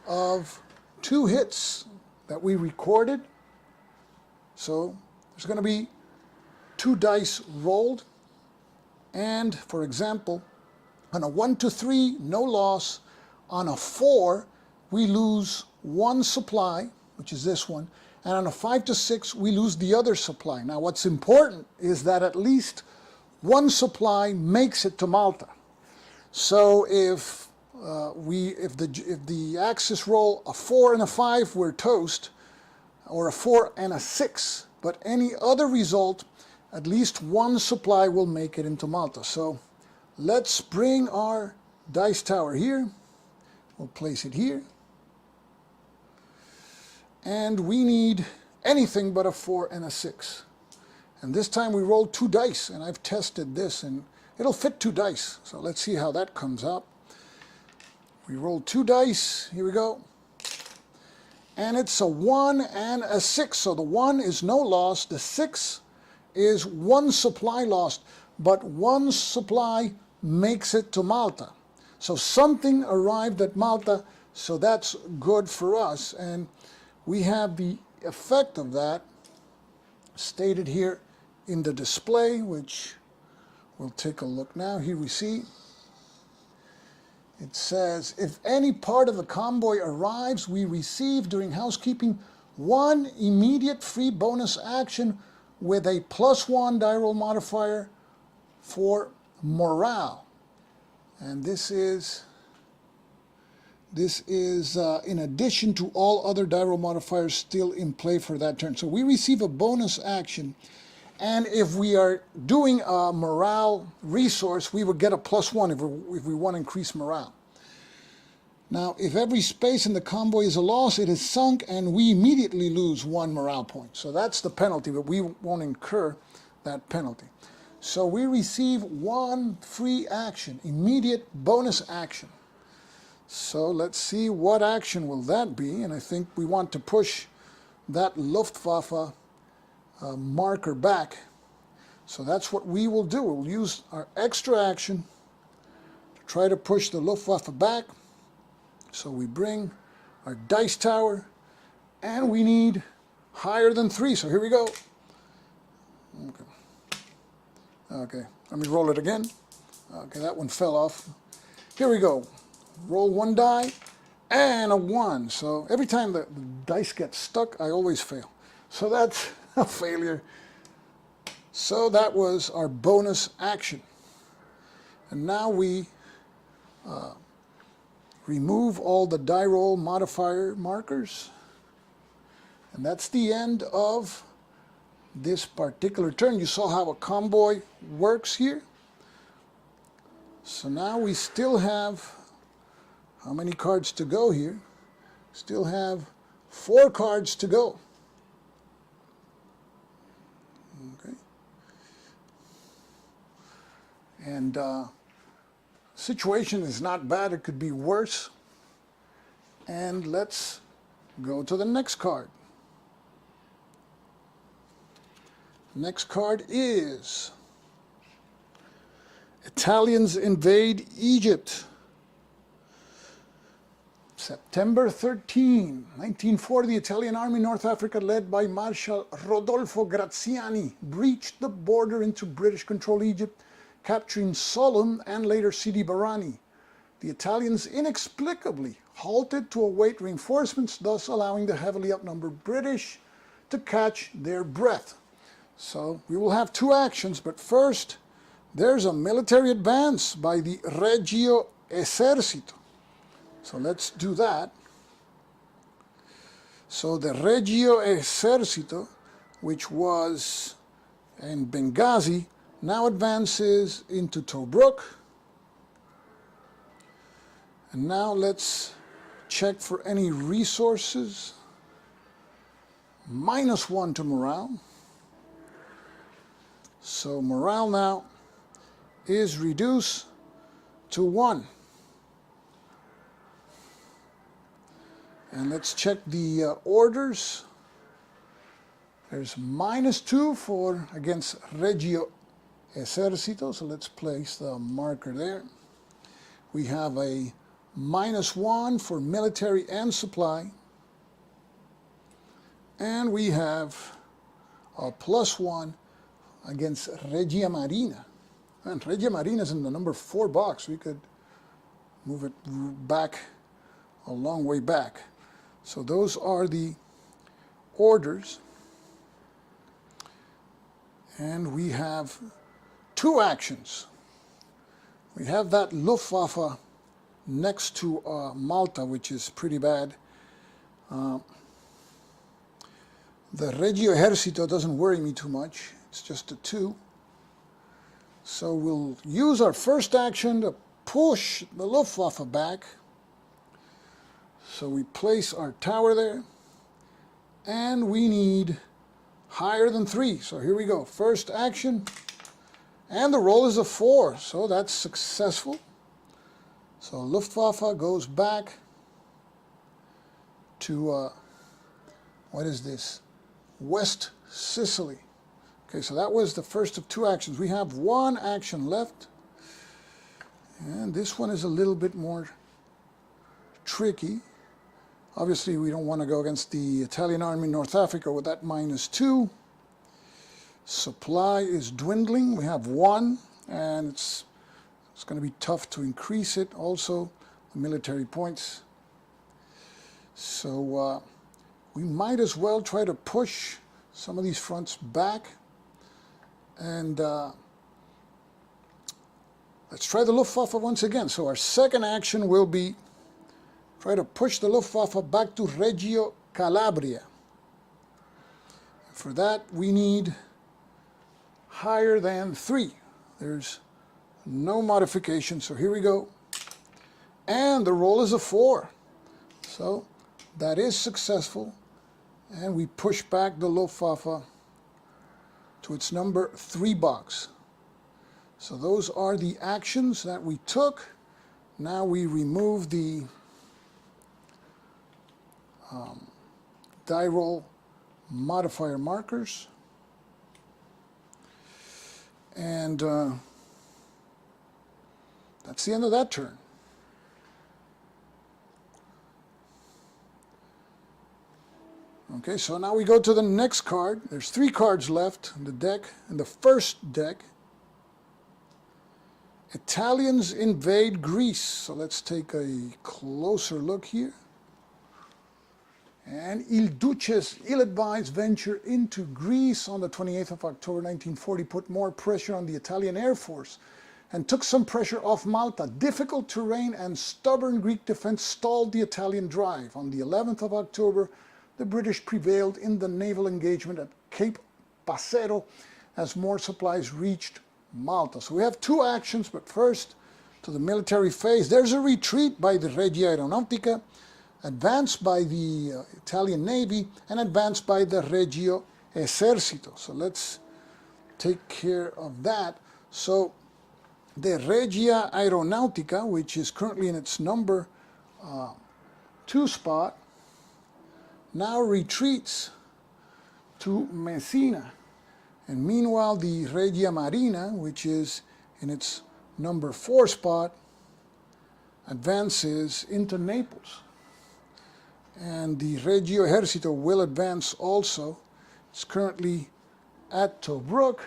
of 2 hits that we recorded. So there's going to be 2 dice rolled, and for example, on a 1 to 3, no loss. On a 4, we lose 1 supply, which is this one, and on a 5 to 6, we lose the other supply. Now what's important is that at least 1 supply makes it to Malta. So if the Axis roll a 4 and a 5, we're toast, or a 4 and a 6. But any other result, at least 1 supply will make it into Malta. So let's bring our dice tower here. We'll place it here. And we need anything but a 4 and a 6. And this time we rolled 2 dice, and I've tested this, and it'll fit 2 dice. So let's see how that comes out. We rolled 2 dice. Here we go. And it's a 1 and a 6. So the 1 is no loss. The 6 is 1 supply lost. But 1 supply makes it to Malta. So something arrived at Malta, so that's good for us. And we have the effect of that stated here in the display, which we'll take a look now. Here we see it says, if any part of the convoy arrives, we receive during housekeeping 1 immediate free bonus action with a +1 die roll modifier for morale. And this is in addition to all other die roll modifiers still in play for that turn. So we receive a bonus action, and if we are doing a morale resource, we would get a +1 if we want to increase morale. Now, if every space in the convoy is a loss, it is sunk, and we immediately lose 1 morale point. So that's the penalty, but we won't incur that penalty. So we receive 1 free action, immediate bonus action. So let's see what action will that be, and I think we want to push that Luftwaffe marker back. So that's what we will do. We'll use our extra action to try to push the Luftwaffe back. So we bring our dice tower, and we need higher than 3. So here we go. Okay, let me roll it again. Okay, that one fell off. Here we go. Roll 1 die and a 1. So every time the dice gets stuck, I always fail. So that's a failure. So that was our bonus action. And now we remove all the die roll modifier markers. And that's the end of this particular turn. You saw how a convoy works here. So now we still have, how many cards to go here? Still have 4 cards to go. Okay. And situation is not bad, it could be worse. And let's go to the next card. Next card is Italians invade Egypt. September 13, 1940, the Italian army in North Africa, led by Marshal Rodolfo Graziani, breached the border into British-controlled Egypt, capturing Solon and later Sidi Barrani. The Italians inexplicably halted to await reinforcements, thus allowing the heavily outnumbered British to catch their breath. So we will have 2 actions, but first there's a military advance by the Regio Esercito. So let's do that. So the Regio Esercito, which was in Benghazi, now advances into Tobruk. And now let's check for any resources. -1 to morale. So morale now is reduced to 1. And let's check the orders. There's -2 for against Regio Esercito, so let's place the marker there. We have a -1 for military and supply. And we have a +1 against Regia Marina. And Regia Marina is in the number 4 box. We could move it back a long way back. So those are the orders. And we have 2 actions. We have that Luftwaffe next to Malta, which is pretty bad. The Regio Esercito doesn't worry me too much. It's just a 2. So we'll use our first action to push the Luftwaffe back. So we place our tower there. And we need higher than 3. So here we go. First action. And the roll is a 4. So that's successful. So Luftwaffe goes back to, what is this? West Sicily. Okay, so that was the first of 2 actions. We have 1 action left. And this one is a little bit more tricky. Obviously, we don't want to go against the Italian army in North Africa with that -2. Supply is dwindling. We have 1, and it's going to be tough to increase it. Also, the military points. So we might as well try to push some of these fronts back. And let's try the Luftwaffe once again. So our second action will be try to push the Luftwaffe back to Reggio Calabria. For that, we need higher than 3. There's no modification, so here we go. And the roll is a 4. So that is successful. And we push back the Luftwaffe to its number 3 box. So those are the actions that we took. Now we remove the die roll modifier markers. And that's the end of that turn. Okay, so now we go to the next card. There's 3 cards left in the deck. In the first deck, Italians invade Greece. So let's take a closer look here. And Il Duce's ill-advised venture into Greece on the 28th of October 1940 put more pressure on the Italian Air Force and took some pressure off Malta. Difficult terrain and stubborn Greek defense stalled the Italian drive. On the 11th of October, the British prevailed in the naval engagement at Cape Passero as more supplies reached Malta. So we have two actions, but first to the military phase. There's a retreat by the Regia Aeronautica, advance by the Italian Navy, and advance by the Regio Esercito. So let's take care of that. So the Regia Aeronautica, which is currently in its number 2 spot, now retreats to Messina. And meanwhile, the Regia Marina, which is in its number 4 spot, advances into Naples. And the Regio Esercito will advance also. It's currently at Tobruk,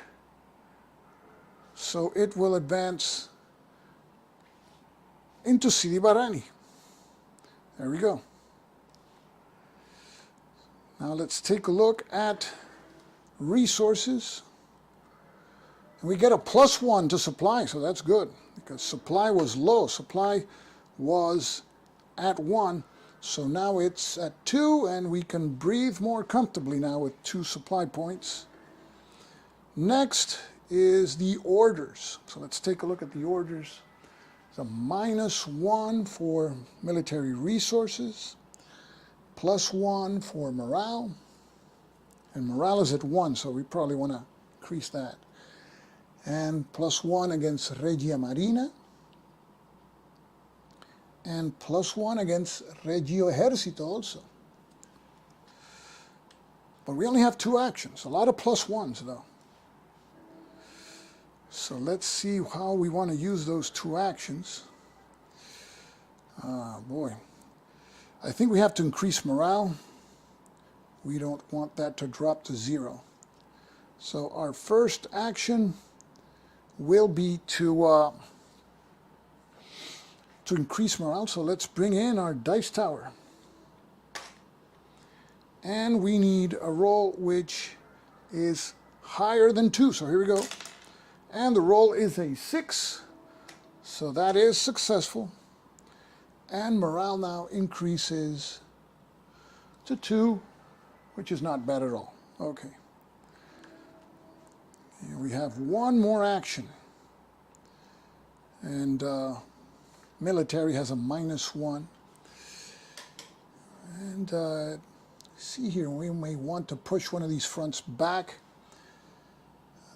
so it will advance into Sidi Barrani. There we go. Now let's take a look at resources. And we get a +1 to supply, so that's good, because supply was low. Supply was at 1, so now it's at 2, and we can breathe more comfortably now with 2 supply points. Next is the orders. So let's take a look at the orders. It's a -1 for military resources, +1 for morale, and morale is at 1, so we probably want to increase that. And +1 against Regia Marina, and +1 against Regio Esercito also. But we only have 2 actions, a lot of +1s though. So let's see how we want to use those 2 actions. Boy, I think we have to increase morale. We don't want that to drop to 0. So our first action will be to increase morale. So let's bring in our dice tower. And we need a roll which is higher than 2. So here we go. And the roll is a 6. So that is successful. And morale now increases to 2, which is not bad at all. Okay. Here we have one more action. And military has a -1. And see here, we may want to push one of these fronts back.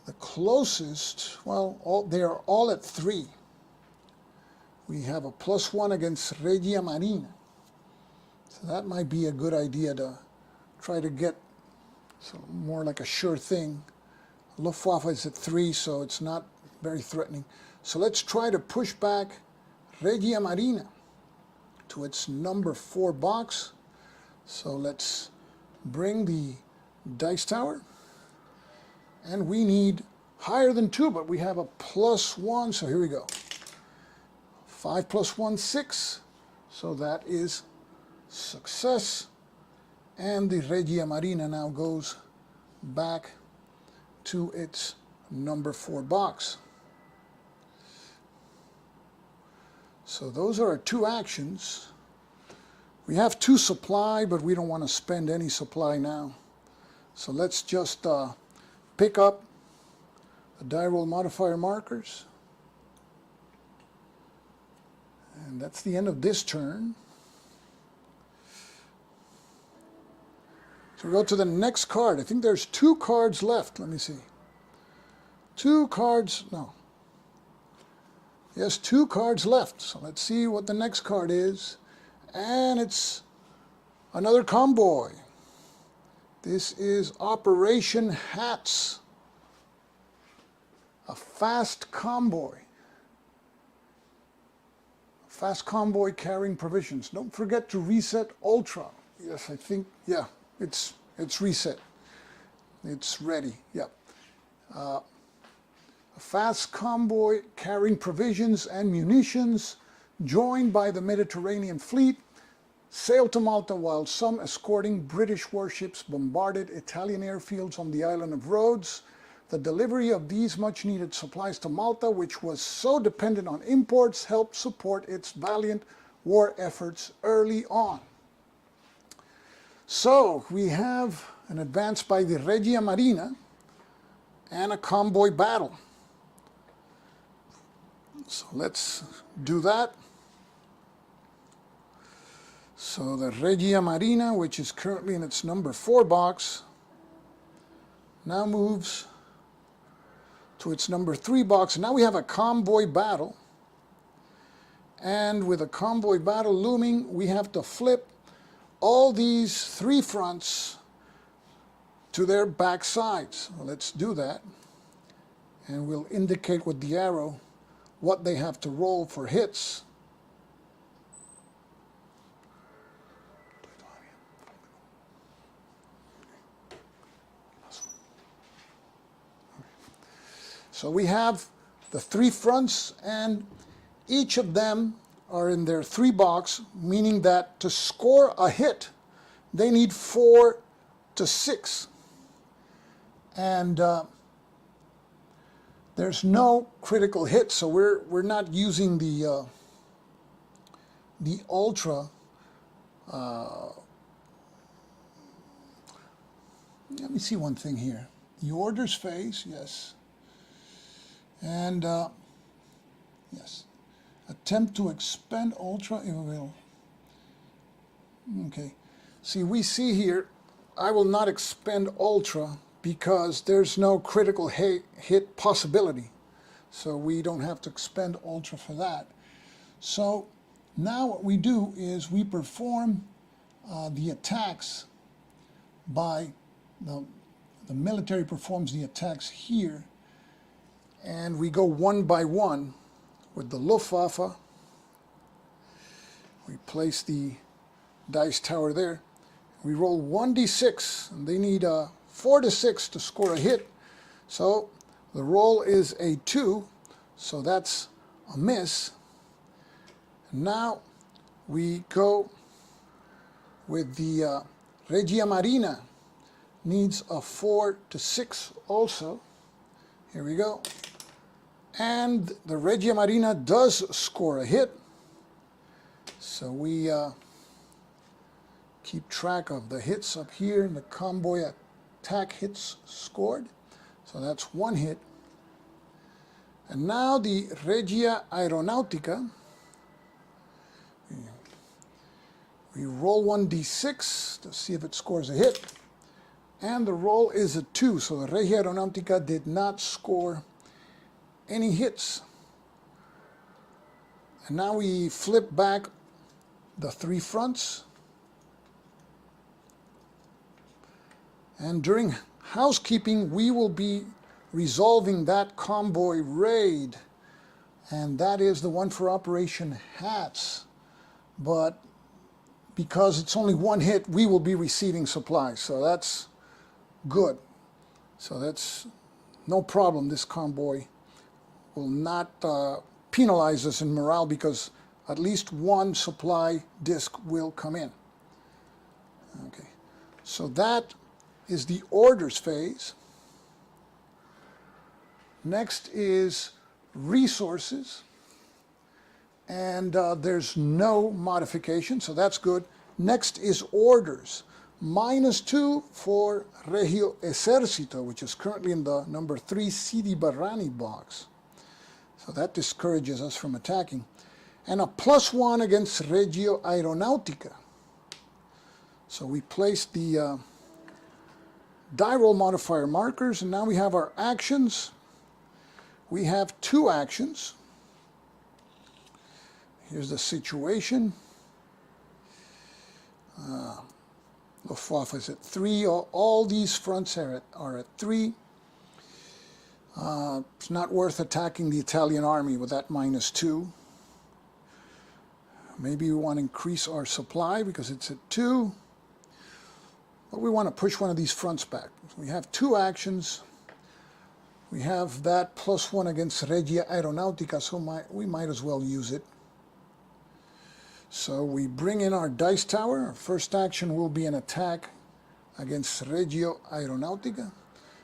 The closest, well, they are all at 3. We have a +1 against Regia Marina. So that might be a good idea to try to get more like a sure thing. Luftwaffe is at 3, so it's not very threatening. So let's try to push back Regia Marina to its number 4 box. So let's bring the dice tower. And we need higher than 2, but we have a +1, so here we go. 5 + 1, 6. So that is success. And the Regia Marina now goes back to its number 4 box. So those are our 2 actions. We have 2 supply, but we don't want to spend any supply now. So let's just pick up the die roll modifier markers. And that's the end of this turn. So we go to the next card. I think there's 2 cards left. Let me see. 2 cards, no. Yes, 2 cards left. So let's see what the next card is. And it's another convoy. This is Operation Hats. A fast convoy. A fast convoy carrying provisions. Don't forget to reset Ultra. Yes, I think, yeah, it's reset. It's ready, yeah. A fast convoy carrying provisions and munitions, joined by the Mediterranean fleet, sailed to Malta while some escorting British warships bombarded Italian airfields on the island of Rhodes. The delivery of these much-needed supplies to Malta, which was so dependent on imports, helped support its valiant war efforts early on. So we have an advance by the Regia Marina, and a convoy battle. So let's do that. So the Regia Marina, which is currently in its number 4 box, now moves to its number 3 box. And now we have a convoy battle. And with a convoy battle looming, we have to flip all these 3 fronts to their back sides. Well, let's do that. And we'll indicate with the arrow what they have to roll for hits. So we have the 3 fronts, and each of them are in their 3 box, meaning that to score a hit, they need 4 to 6. And there's no critical hit, so we're not using the ultra. Let me see one thing here. The orders phase, yes. And yes, attempt to expend ultra if available. Okay, see, we see here, I will not expend ultra because there's no critical hit possibility. So we don't have to expend ultra for that. So now what we do is we perform the attacks by, the military performs the attacks here. And we go one by one with the Luftwaffe. We place the dice tower there. We roll 1d6, and they need 4 to 6 to score a hit. So the roll is a 2, so that's a miss. And now we go with the Regia Marina. Needs a 4 to 6 also. Here we go. And the Regia Marina does score a hit. So we keep track of the hits up here, and the convoy attack hits scored. So that's 1 hit. And now the Regia Aeronautica. We roll 1d6 to see if it scores a hit. And the roll is a 2, so the Regia Aeronautica did not score any hits. And now we flip back the 3 fronts. And during housekeeping, we will be resolving that convoy raid. And that is the one for Operation Hats. But because it's only 1 hit, we will be receiving supplies. So that's good. So that's no problem. This convoy will not penalize us in morale because at least 1 supply disc will come in. Okay, so that is the orders phase. Next is resources, and there's no modification, so that's good. Next is orders. -2 for Regio Esercito, which is currently in the number 3 Sidi Barrani box. So that discourages us from attacking. And a +1 against Regio Aeronautica. So we place the die roll modifier markers, and now we have our actions. We have 2 actions. Here's the situation. Luftwaffe is at 3. All these fronts are at 3. It's not worth attacking the Italian army with that -2. Maybe we want to increase our supply because it's at 2. But we want to push one of these fronts back. We have 2 actions. We have that +1 against Regia Aeronautica, so we might as well use it. So we bring in our dice tower. Our first action will be an attack against Regio Aeronautica.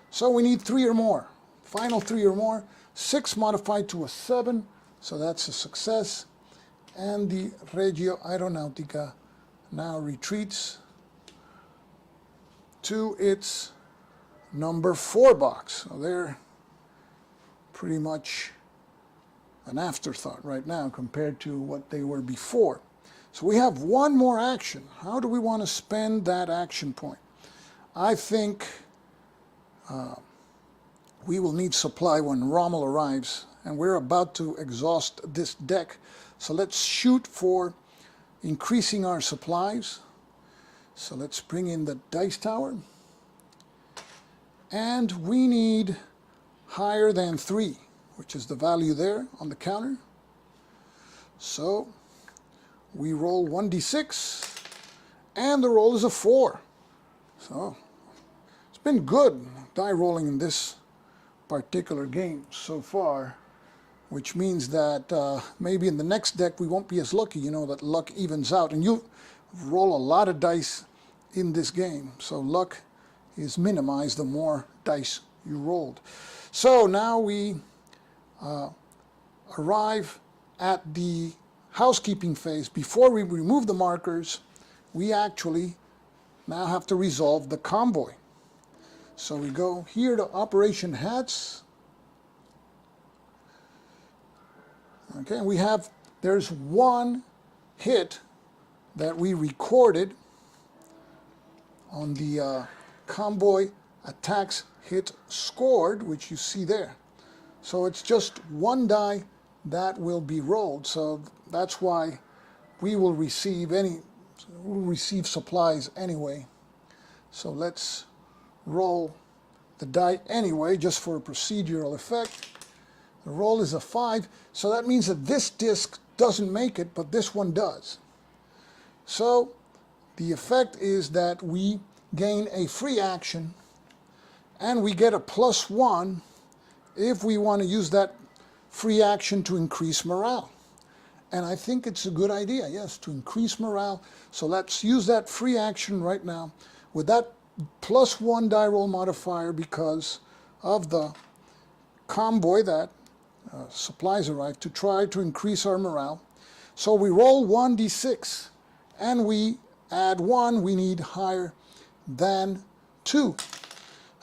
So we need 3 or more. Final 3 or more. 6 modified to a 7, so that's a success. And the Regio Aeronautica now retreats to its number 4 box. So they're pretty much an afterthought right now compared to what they were before. So we have one more action. How do we want to spend that action point? I think we will need supply when Rommel arrives, and we're about to exhaust this deck. So let's shoot for increasing our supplies. So let's bring in the dice tower. And we need higher than 3, which is the value there on the counter. So we roll 1d6, and the roll is a 4. So it's been good die rolling in this particular game so far, which means that maybe in the next deck we won't be as lucky. You know that luck evens out, and you roll a lot of dice in this game, so luck is minimized the more dice you rolled. So now we arrive at the housekeeping phase. Before we remove the markers, we actually now have to resolve the convoy. So we go here to Operation Hats. Okay, and there's one hit that we recorded on the convoy attacks hit scored, which you see there. So it's just one die that will be rolled. So that's why we will receive supplies anyway. So let's roll the die anyway, just for a procedural effect. The roll is a 5, so that means that this disc doesn't make it, but this one does. So the effect is that we gain a free action, and we get a +1 if we want to use that free action to increase morale. And I think it's a good idea, yes, to increase morale. So let's use that free action right now with that +1 die roll modifier because of the convoy that supplies arrive, to try to increase our morale. So we roll 1d6 and we add 1. We need higher than 2.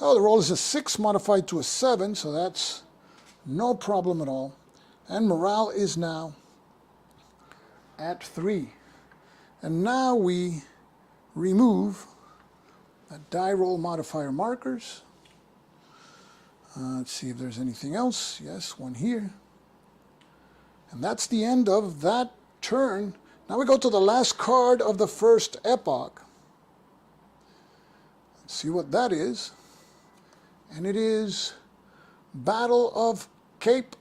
Oh, the roll is a 6 modified to a 7, so that's no problem at all. And morale is now at 3. And now we remove the die roll modifier markers. Let's see if there's anything else. Yes, one here. And that's the end of that turn. Now we go to the last card of the first epoch. Let's see what that is. And it is Battle of Cape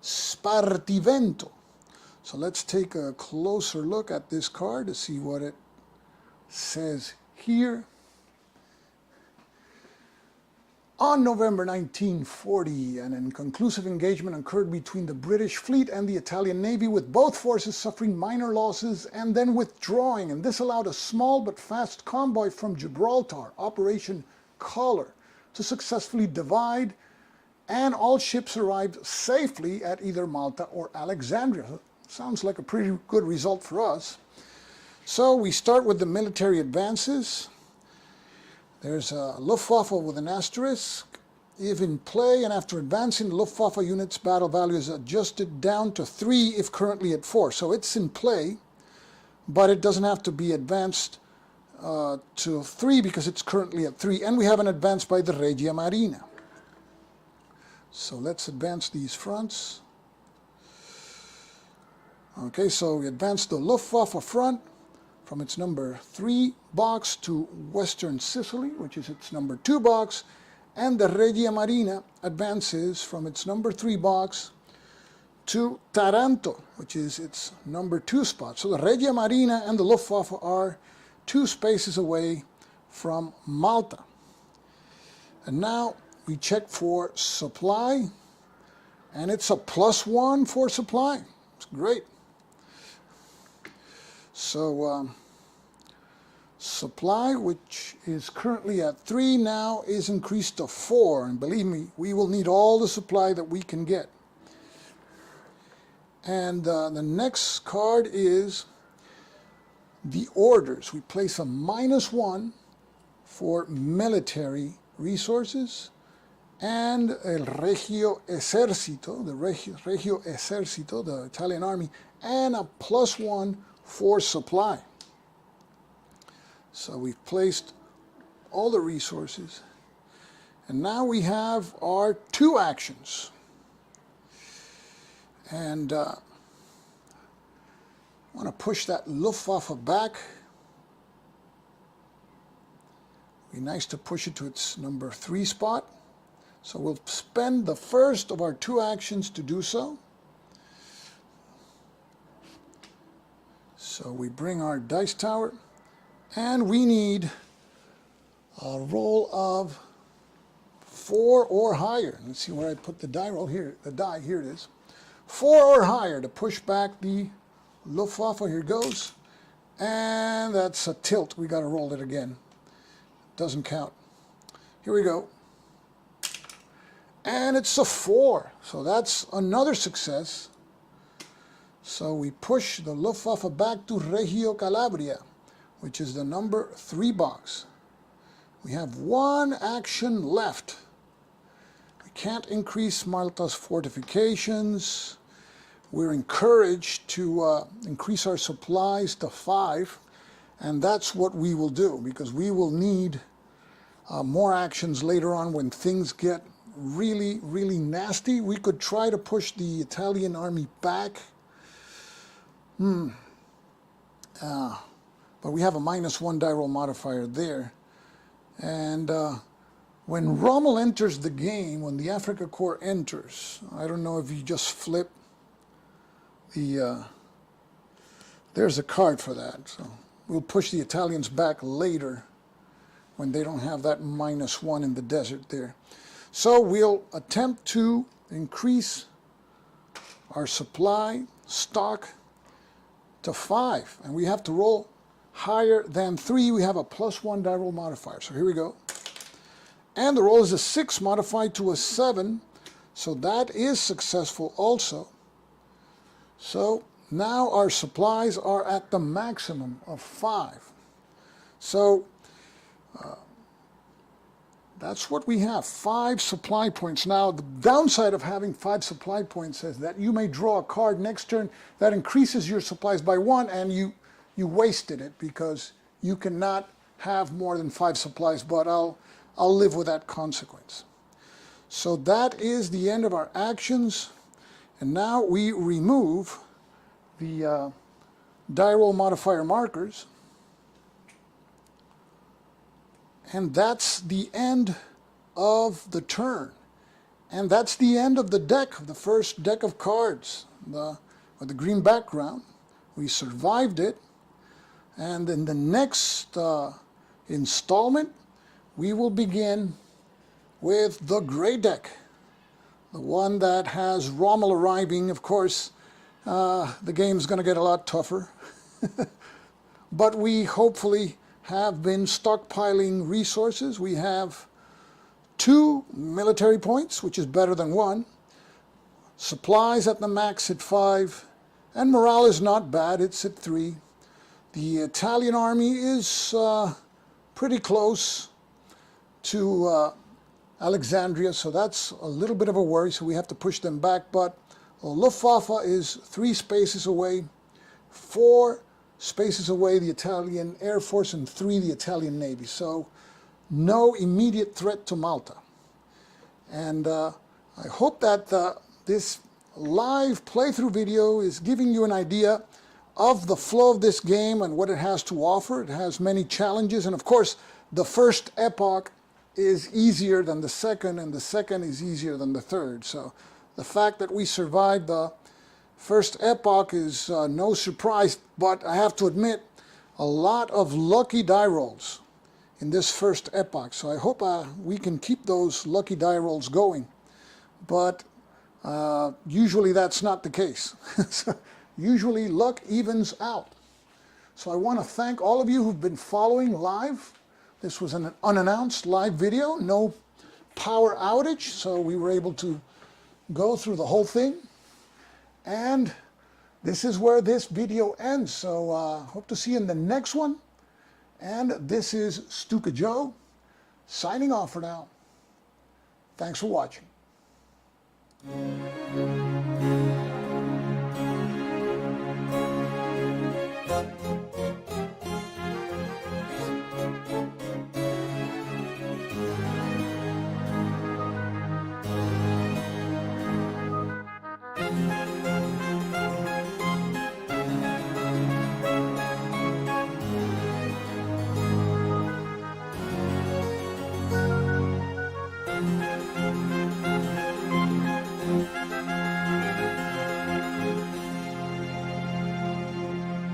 Spartivento. So let's take a closer look at this card to see what it says here. On November 1940, an inconclusive engagement occurred between the British fleet and the Italian Navy, with both forces suffering minor losses and then withdrawing, and this allowed a small but fast convoy from Gibraltar, Operation Collar, to successfully divide, and all ships arrived safely at either Malta or Alexandria. Sounds like a pretty good result for us. So we start with the military advances. There's a Luftwaffe with an asterisk. If in play and after advancing, the Luftwaffe unit's battle value is adjusted down to 3 if currently at 4. So it's in play, but it doesn't have to be advanced to 3 because it's currently at 3. And we have an advance by the Regia Marina. So let's advance these fronts. Okay, so we advance the Luftwaffe front from its number 3 box to Western Sicily, which is its number 2 box, and the Regia Marina advances from its number 3 box to Taranto, which is its number 2 spot. So the Regia Marina and the Luftwaffe are 2 spaces away from Malta. And now we check for supply, and it's a +1 for supply. It's great. So supply, which is currently at 3 now, is increased to 4. And believe me, we will need all the supply that we can get. And the next card is the orders. We place a -1 for military resources, and El Regio Esercito, the Regio Esercito, the Italian army, and a +1 for supply. So we've placed all the resources, and now we have our 2 actions. And I want to push that Luftwaffe back. Be nice to push it to its number 3 spot. So we'll spend the first of our 2 actions to do so. So we bring our dice tower, and we need a roll of 4 or higher. Let's see where I put the die roll here. The die, here it is. 4 or higher to push back the Luftwaffe. Here it goes. And that's a tilt. We got to roll it again. Doesn't count. Here we go. And it's a 4. So that's another success. So we push the Luftwaffe back to Reggio Calabria, which is the number 3 box. We have 1 action left. We can't increase Malta's fortifications. We're encouraged to increase our supplies to 5, and that's what we will do, because we will need more actions later on when things get really, really nasty. We could try to push the Italian army back. But we have a -1 die roll modifier there. And when Rommel enters the game, when the Afrika Korps enters, I don't know if you just flip the... there's a card for that. So we'll push the Italians back later when they don't have that -1 in the desert there. So we'll attempt to increase our supply stock to 5, and we have to roll higher than 3. We have a +1 die roll modifier. So here we go. And the roll is a 6 modified to a 7, so that is successful also. So now our supplies are at the maximum of 5. So that's what we have, 5 supply points. Now, the downside of having 5 supply points is that you may draw a card next turn that increases your supplies by 1, and you wasted it because you cannot have more than 5 supplies, but I'll live with that consequence. So that is the end of our actions, and now we remove the die roll modifier markers. And that's the end of the turn. And that's the end of the deck, of the first deck of cards, with the green background. We survived it. And in the next installment, we will begin with the gray deck, the one that has Rommel arriving. Of course, the game's going to get a lot tougher. But we hopefully have been stockpiling resources. We have 2 military points, which is better than 1. Supplies at the max at 5. And morale is not bad, it's at 3. The Italian army is pretty close to Alexandria, so that's a little bit of a worry, so we have to push them back. But Luftwaffe is 3 spaces away, 4 spaces away the Italian Air Force, and 3 the Italian Navy. So no immediate threat to Malta. And I hope that this live playthrough video is giving you an idea of the flow of this game and what it has to offer. It has many challenges, and of course the first epoch is easier than the second, and the second is easier than the third. So the fact that we survived the first epoch is no surprise, but I have to admit, a lot of lucky die rolls in this first epoch. So I hope we can keep those lucky die rolls going. But usually that's not the case. Usually luck evens out. So I want to thank all of you who've been following live. This was an unannounced live video, no power outage, so we were able to go through the whole thing. And this is where this video ends. So hope to see you in the next one. And this is Stuka Joe Signing off for now. Thanks for watching.